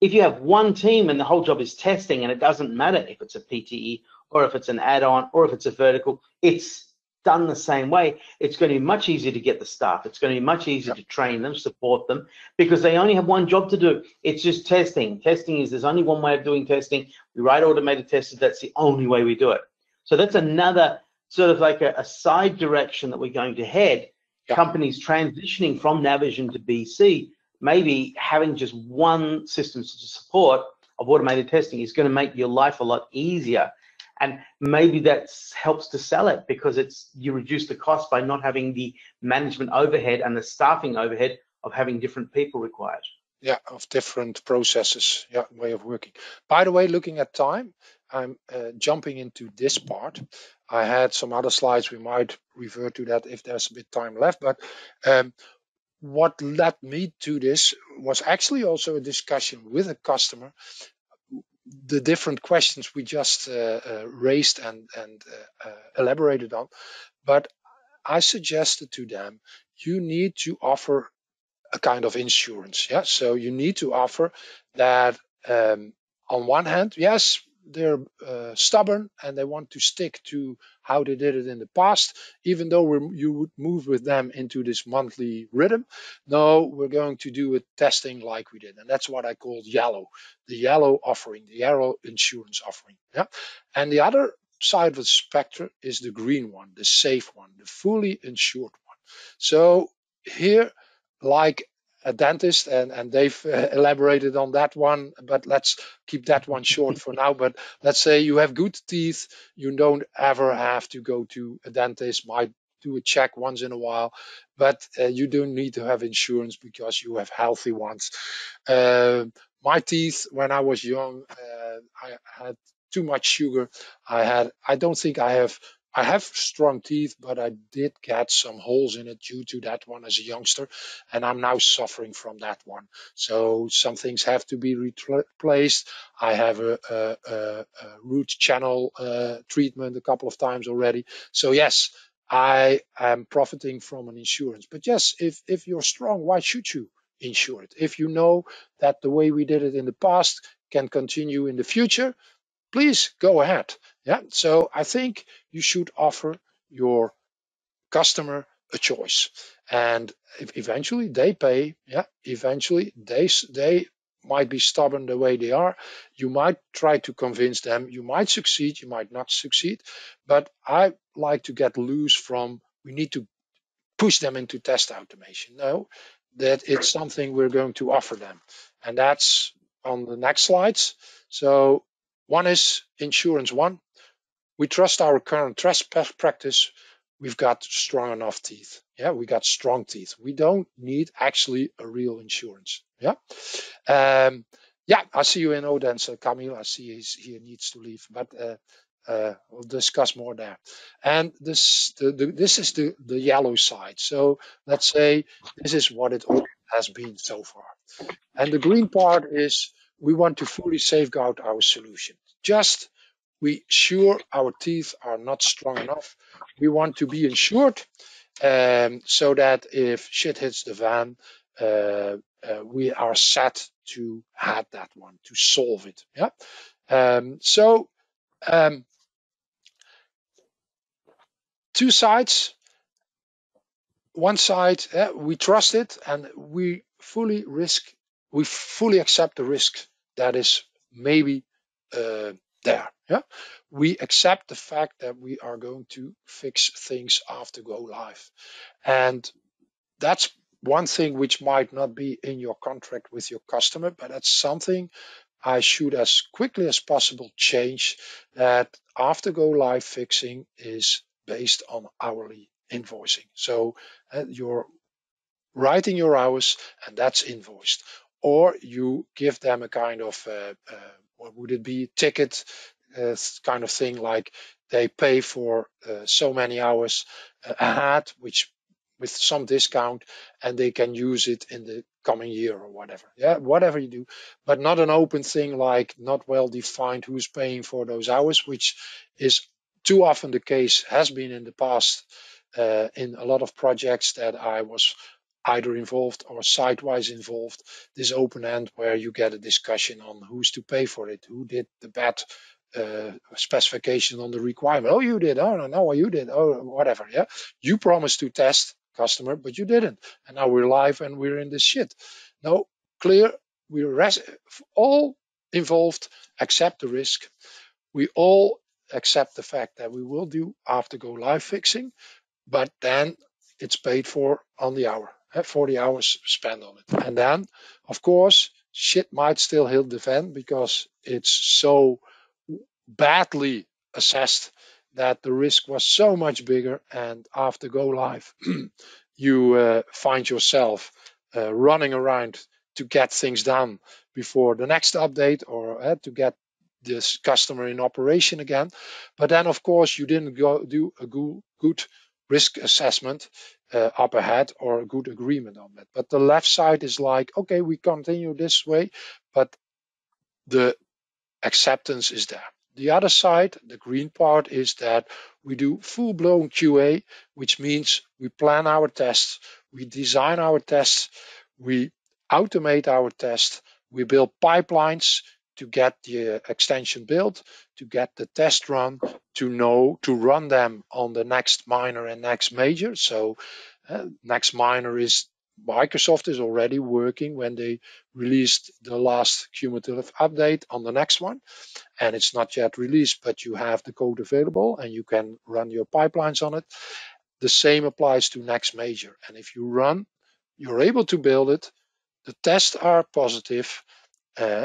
if you have one team and the whole job is testing, and it doesn't matter if it's a PTE or if it's an add-on or if it's a vertical, it's done the same way. It's going to be much easier to get the staff. It's going to be much easier to train them, support them, because they only have one job to do. It's just testing. There's only one way of doing testing. We write automated testers. That's the only way we do it. So that's another sort of like a side direction that we're going to head. Companies transitioning from Navision to BC, maybe having just one system to support of automated testing is going to make your life a lot easier. And maybe that helps to sell it, because you reduce the cost by not having the management overhead and the staffing overhead of having different people required. Yeah, of different processes, way of working. By the way, looking at time, I'm jumping into this part. I had some other slides. We might revert to that if there's a bit time left. But what led me to this was actually also a discussion with a customer. The different questions we just raised and elaborated on, but I suggested to them, you need to offer a kind of insurance. So you need to offer that on one hand, yes, they're stubborn and they want to stick to how they did it in the past, even though you would move with them into this monthly rhythm. No, we're going to do it testing like we did. And that's what I called the yellow offering, the yellow insurance offering. And the other side of the spectrum is the green one, the safe one, the fully insured one. So here, like a dentist, and they've elaborated on that one, but let's keep that one short for now. But let's say you have good teeth, you don't ever have to go to a dentist, might do a check once in a while, but you don't need to have insurance because you have healthy ones. My teeth, when I was young, I had too much sugar. I don't think I I have strong teeth, but I did get some holes in it due to that one as a youngster, and I'm now suffering from that one. So some things have to be replaced. I have a root channel treatment a couple of times already. So yes, I am profiting from an insurance. But yes, if you're strong, why should you insure it? If you know that the way we did it in the past can continue in the future, please go ahead. Yeah. So I think you should offer your customer a choice, and if eventually they pay, yeah, eventually they might be stubborn the way they are. You might try to convince them. You might succeed. You might not succeed. But I like to get loose from we need to push them into test automation. No, that it's something we're going to offer them, and that's on the next slides. So one is insurance one. We trust our current trust practice. We've got strong enough teeth. Yeah, we got strong teeth. We don't need actually a real insurance. Yeah. Yeah, I see you in Odense, Camille. I see he needs to leave, but we'll discuss more there. And this is the yellow side. So let's say this is what it all has been so far. And the green part is we want to fully safeguard our solution. Just we sure our teeth are not strong enough. We want to be insured so that if shit hits the fan, we are set to have that one, to solve it. Yeah. Two sides. One side, we trust it and we fully accept the risk that is maybe there. Yeah, we accept the fact that we are going to fix things after go live, and that's one thing which might not be in your contract with your customer, but that's something I should as quickly as possible change. That after go live fixing is based on hourly invoicing. So you're writing your hours and that's invoiced, or you give them a kind of what would it be, ticket kind of thing, like they pay for so many hours ahead, which with some discount, and they can use it in the coming year or whatever. Yeah, whatever you do, but not an open thing, like not well defined who's paying for those hours, which is too often the case, has been in the past in a lot of projects that I was either involved or sidewise involved. This open end where you get a discussion on who's to pay for it, who did the bad specification on the requirement. Oh, you did. Oh, no, you did. Oh, whatever. Yeah, you promised to test customer, but you didn't, and now we're live and we're in this shit. No, clear. We're all involved accept the risk. We all accept the fact that we will do after go live fixing, but then it's paid for on the hour. 40 hours spent on it. And then, of course, shit might still hit the fan because it's so badly assessed that the risk was so much bigger. And after go live, you find yourself running around to get things done before the next update, or to get this customer in operation again. But then, of course, you didn't go do a good risk assessment up ahead or a good agreement on that. But the left side is like, okay, we continue this way, but the acceptance is there. The other side, the green part, is that we do full-blown QA, which means we plan our tests, we design our tests, we automate our tests, we build pipelines to get the extension built, to get the test run, to run them on the next minor and next major. So next minor is Microsoft is already working when they released the last cumulative update on the next one, and it's not yet released, but you have the code available and you can run your pipelines on it. The same applies to next major, and if you run, you're able to build it, the tests are positive,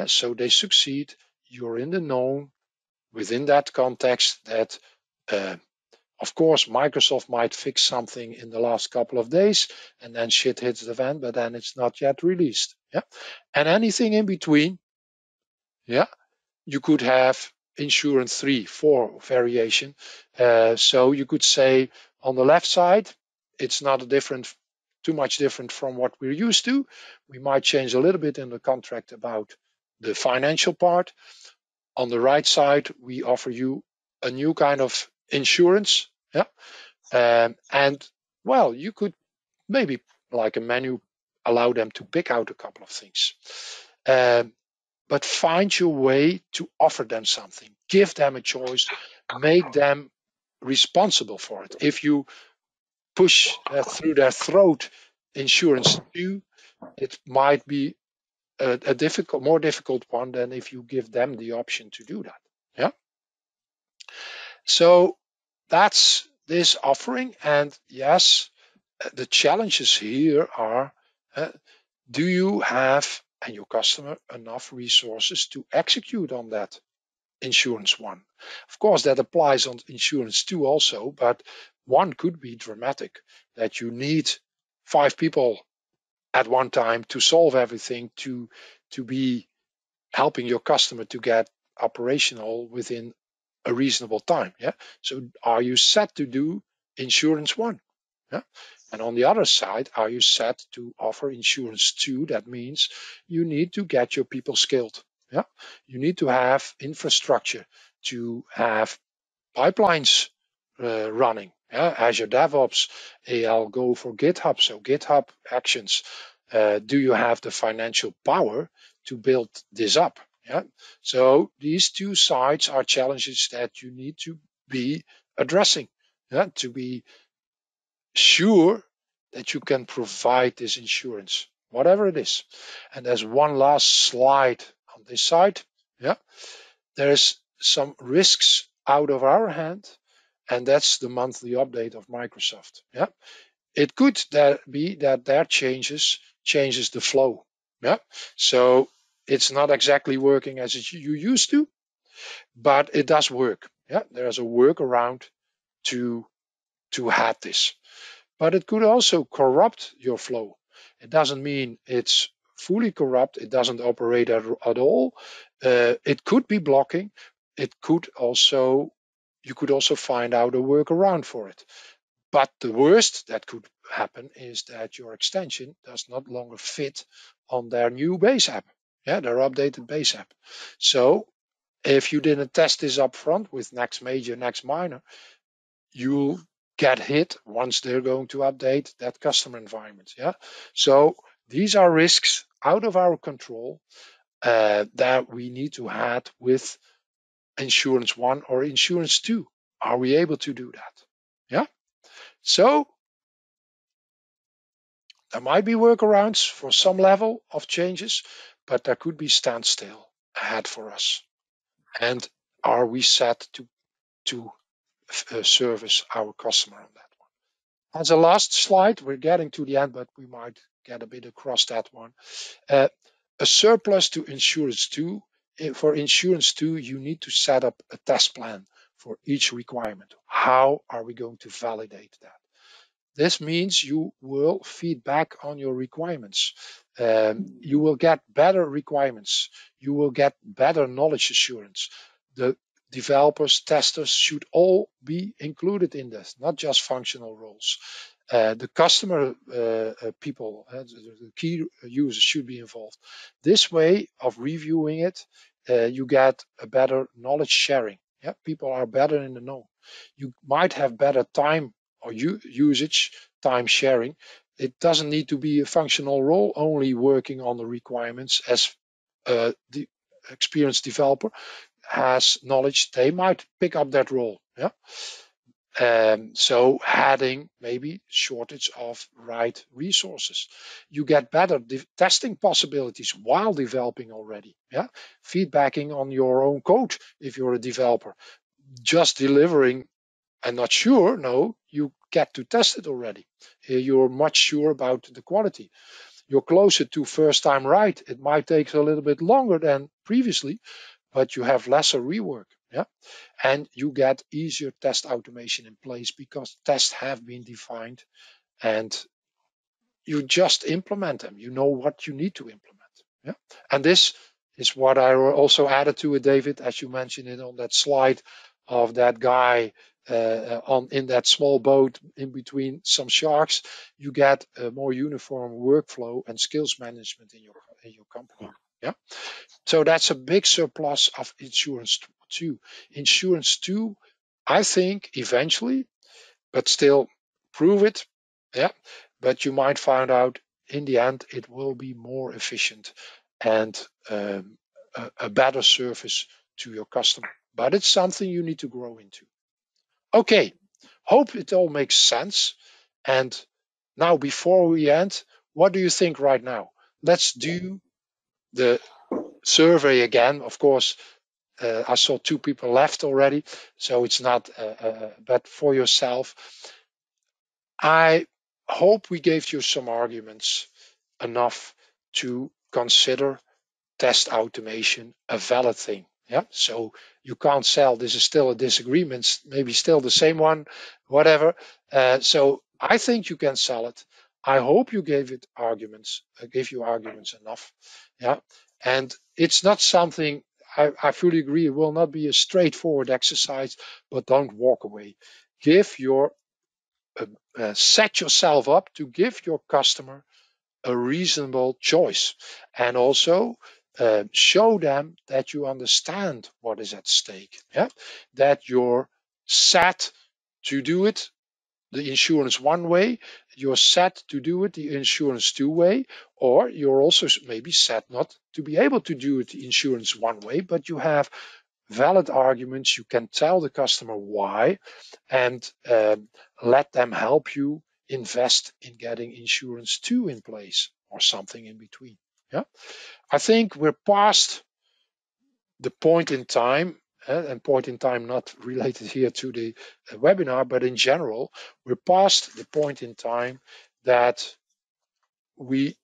so they succeed, you're in the known within that context that of course, Microsoft might fix something in the last couple of days and then shit hits the fan, but then it's not yet released. Yeah. And anything in between, yeah, you could have insurance 3, 4 variation. So you could say on the left side, it's not too much different from what we're used to. We might change a little bit in the contract about the financial part. On the right side, we offer you a new kind of insurance. Yeah. And well, you could maybe like a menu allow them to pick out a couple of things. But find your way to offer them something, give them a choice, make them responsible for it. If you push through their throat insurance 2, it might be a more difficult one than if you give them the option to do that. Yeah. So that's this offering. And yes, the challenges here are, do you have and your customer enough resources to execute on that insurance 1? Of course, that applies on insurance 2 also, but 1 could be dramatic, that you need 5 people at one time to solve everything, to be helping your customer to get operational within a reasonable time. Yeah. So are you set to do insurance 1? Yeah. And on the other side, are you set to offer insurance 2? That means you need to get your people skilled. Yeah. You need to have infrastructure to have pipelines running. Yeah. Azure DevOps, AL Go for GitHub. So GitHub Actions. Do you have the financial power to build this up? Yeah. So these two sides are challenges that you need to be addressing. Yeah. To be sure that you can provide this insurance, whatever it is. And there's one last slide on this side. Yeah. There's some risks out of our hand, and that's the monthly update of Microsoft. Yeah. It could be that their changes the flow. Yeah. So it's not exactly working as you used to, but it does work. Yeah. There's a workaround to have this. But it could also corrupt your flow. It doesn't mean it's fully corrupt. It doesn't operate at all. It could be blocking. You could also find out a workaround for it. But the worst that could happen is that your extension does not longer fit on their new base app. Yeah, their updated base app. So if you didn't test this up front with next major, next minor, you'll get hit once they're going to update that customer environment. Yeah. So these are risks out of our control that we need to have with insurance 1 or insurance 2. Are we able to do that? Yeah. So there might be workarounds for some level of changes, but there could be standstill ahead for us. And are we set to service our customer on that one? As a last slide, we're getting to the end, but we might get a bit across that one. A surplus to insurance 2. For insurance 2, you need to set up a test plan for each requirement. How are we going to validate that? This means you will feed back on your requirements. You will get better requirements. You will get better knowledge assurance. The developers, testers should all be included in this, not just functional roles. The customer people, the key users should be involved. This way of reviewing it, you get a better knowledge sharing. Yeah, people are better in the know. You might have better time or usage, time sharing. It doesn't need to be a functional role only working on the requirements. As the experienced developer has knowledge, they might pick up that role. Yeah. So adding maybe shortage of right resources. You get better testing possibilities while developing already. Yeah. Feedbacking on your own code if you're a developer. Just delivering and not sure, no, you get to test it already. You're much sure about the quality. You're closer to first time right. It might take a little bit longer than previously, but you have lesser rework. Yeah. And you get easier test automation in place because tests have been defined and you just implement them. You know what you need to implement. Yeah. And this is what I also added to it, David, as you mentioned it on that slide of that guy in that small boat in between some sharks. You get a more uniform workflow and skills management in your company. Yeah. So that's a big surplus of insurance too. Insurance too, I think eventually, but still prove it. Yeah. But you might find out in the end it will be more efficient and a better service to your customer. But it's something you need to grow into. Okay, hope it all makes sense. And now before we end, what do you think right now? Let's do the survey again. Of course, I saw 2 people left already, so it's not, but for yourself. I hope we gave you some arguments enough to consider test automation a valid thing. Yeah, so you can't sell. This is still a disagreement, maybe still the same one, whatever. So I think you can sell it. I hope you gave you arguments enough. Yeah, and it's not something. I fully agree. It will not be a straightforward exercise, but don't walk away. Set yourself up to give your customer a reasonable choice, and also show them that you understand what is at stake. Yeah, that you're set to do it the insurance one way, you're set to do it the insurance 2 way, or you're also maybe set not to be able to do it the insurance 1 way, but you have valid arguments. You can tell the customer why, and let them help you invest in getting insurance 2 in place or something in between. Yeah, I think we're past the point in time, and point in time not related here to the webinar, but in general, we're past the point in time that we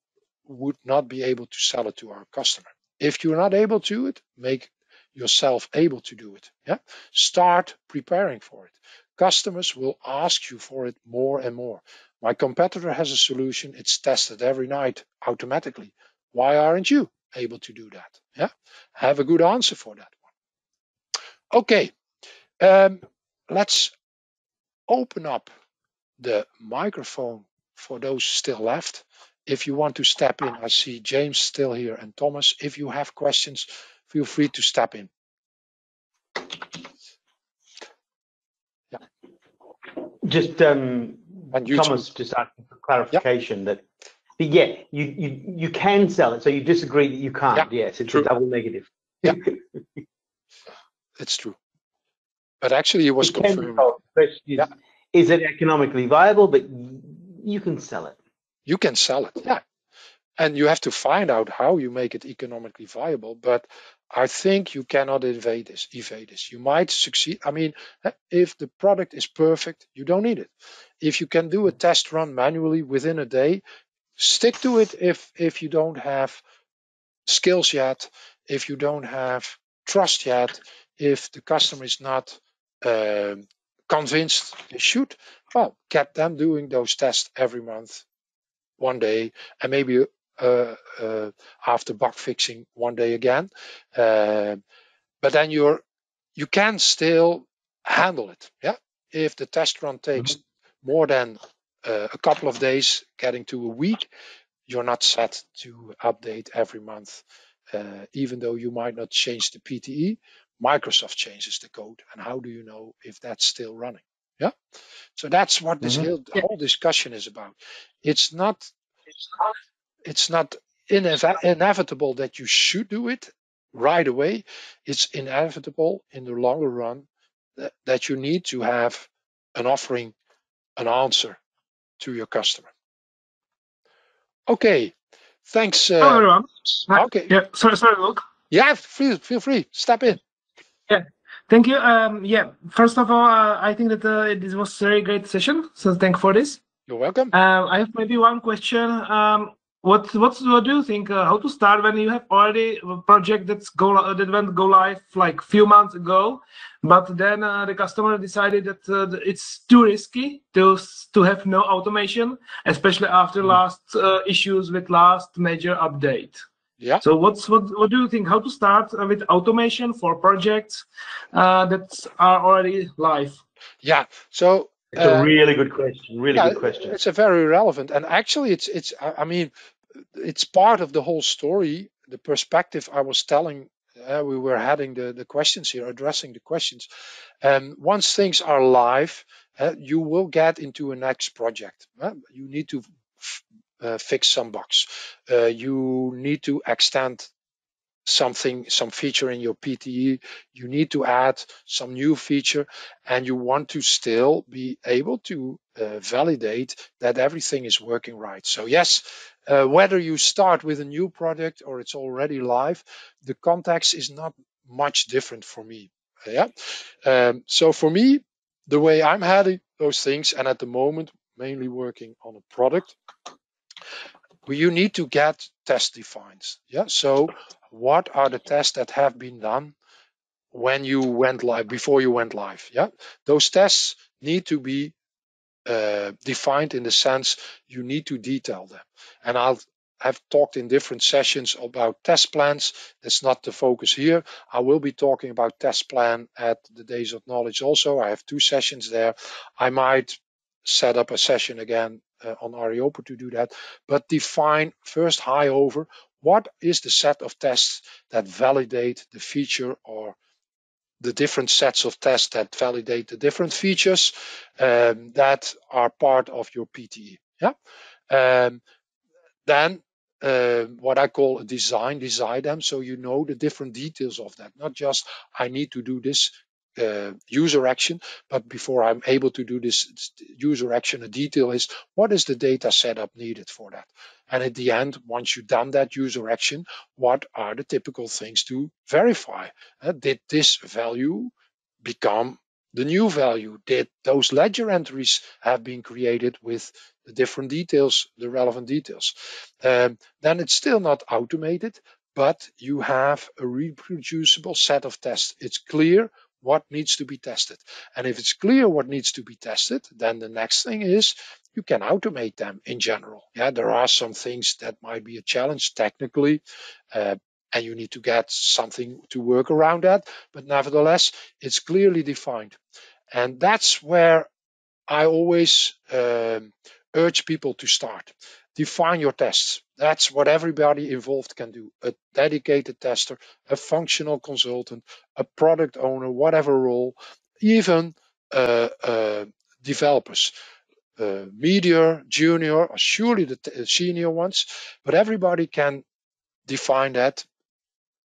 would not be able to sell it to our customer. If you're not able to it, make yourself able to do it. Yeah, start preparing for it. Customers will ask you for it more and more. My competitor has a solution. It's tested every night automatically. Why aren't you able to do that? Yeah, have a good answer for that one. Okay, let's open up the microphone for those still left. If you want to step in, I see James still here and Thomas. If you have questions, feel free to step in. Yeah. Just Thomas just asking for clarification that you can sell it, so you disagree that you can't. Yes, it's true. A double negative. Yeah, it's true. But actually, it was confirmed. Is it economically viable? But you can sell it. You can sell it, yeah. And you have to find out how you make it economically viable. But I think you cannot evade this. You might succeed. I mean, if the product is perfect, you don't need it. If you can do a test run manually within a day, stick to it. If you don't have skills yet, if you don't have trust yet, if the customer is not convinced they should, well, get them doing those tests every month, 1 day, and maybe after bug fixing 1 day again. But then you can still handle it. Yeah, if the test run takes more than a couple of days, getting to a week, you're not set to update every month. Even though you might not change the PTE, Microsoft changes the code, and how do you know if that's still running? Yeah, so that's what this whole discussion is about. It's not inevitable that you should do it right away. It's inevitable in the longer run that you need to have an offering, an answer to your customer. Okay, thanks. Hello, everyone. Okay. Yeah, sorry, Luc. Yeah, feel free. Step in. Yeah, thank you. Yeah, first of all, I think that this was a very great session. So thank you for this. You're welcome. I have maybe one question. What do you think? How to start when you have already a project that went go live like few months ago, but then the customer decided that it's too risky to have no automation, especially after last issues with last major update. Yeah. So what do you think? How to start with automation for projects that are already live? Yeah. So it's a really good question. Really good question. It's a very relevant, and actually, it's. I mean, it's part of the whole story. The perspective I was telling. We were having the questions here, addressing the questions. Once things are live, you will get into a next project. You need to fix some bugs. You need to extend some feature in your PTE. You need to add some new feature, and you want to still be able to validate that everything is working right. So yes, whether you start with a new product or it's already live, the context is not much different for me. Yeah. So for me, the way I'm handling those things, and at the moment mainly working on a product, you need to get test defined. Yeah. So what are the tests that have been done when you went live, before you went live? Yeah. Those tests need to be defined in the sense you need to detail them. And I've talked in different sessions about test plans. That's not the focus here. I will be talking about test plan at the Days of Knowledge also. I have 2 sessions there. I might set up a session again on Areopa to do that, but define first high over what is the set of tests that validate the feature, or the different sets of tests that validate the different features that are part of your PTE. Yeah. Then what I call a design them, so you know the different details of that. Not just I need to do this user action, but before I'm able to do this user action, a detail is what is the data setup needed for that. And at the end, once you've done that user action, what are the typical things to verify? Did this value become the new value? Did those ledger entries have been created with the different details, the relevant details? Then it's still not automated, but you have a reproducible set of tests. It's clear what needs to be tested. And if it's clear what needs to be tested, then the next thing is you can automate them in general. Yeah, there are some things that might be a challenge technically, and you need to get something to work around that. But nevertheless, it's clearly defined. And that's where I always urge people to start. Define your tests. That's what everybody involved can do. A dedicated tester, a functional consultant, a product owner, whatever role, even developers. Media, junior, or surely the senior ones, but everybody can define that.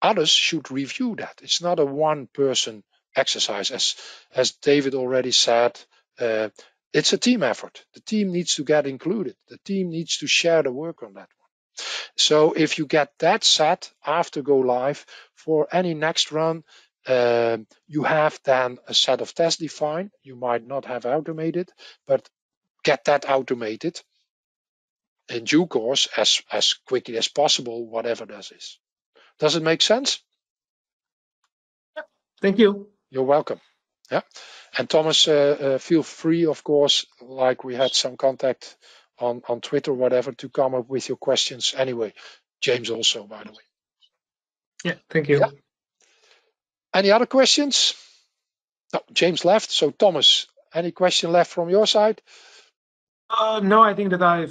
Others should review that. It's not a one-person exercise, as David already said. It's a team effort. The team needs to get included. The team needs to share the work on that one. So if you get that set after go live for any next run, you have then a set of tests defined. You might not have automated, but get that automated in due course as quickly as possible, whatever that is. Does it make sense? Thank you. You're welcome. Yeah. And Thomas, feel free, of course, like we had some contact on Twitter, whatever, to come up with your questions anyway. James also, by the way. Yeah, thank you. Yeah. Any other questions? No, James left. So Thomas, any question left from your side? No, I think that I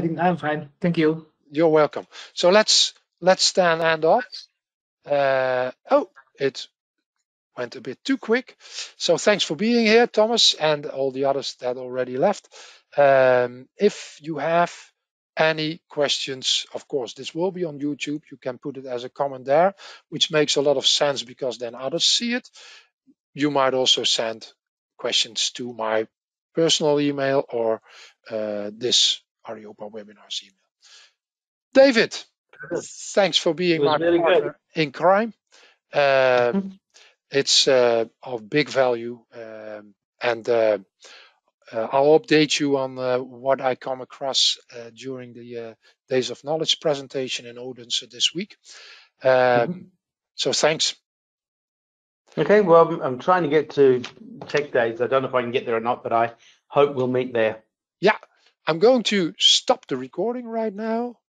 think I'm fine. Thank you. You're welcome. So let's then end off. It went a bit too quick. So thanks for being here, Thomas, and all the others that already left. If you have any questions, of course, this will be on YouTube. You can put it as a comment there, which makes a lot of sense because then others see it. You might also send questions to my personal email or this Areopa webinars email. David, thanks for being my partner in crime. It's of big value, and I'll update you on what I come across during the Days of Knowledge presentation in Odense this week. So thanks. Okay, well, I'm trying to get to Tech Days. I don't know if I can get there or not, but I hope we'll meet there. Yeah, I'm going to stop the recording right now.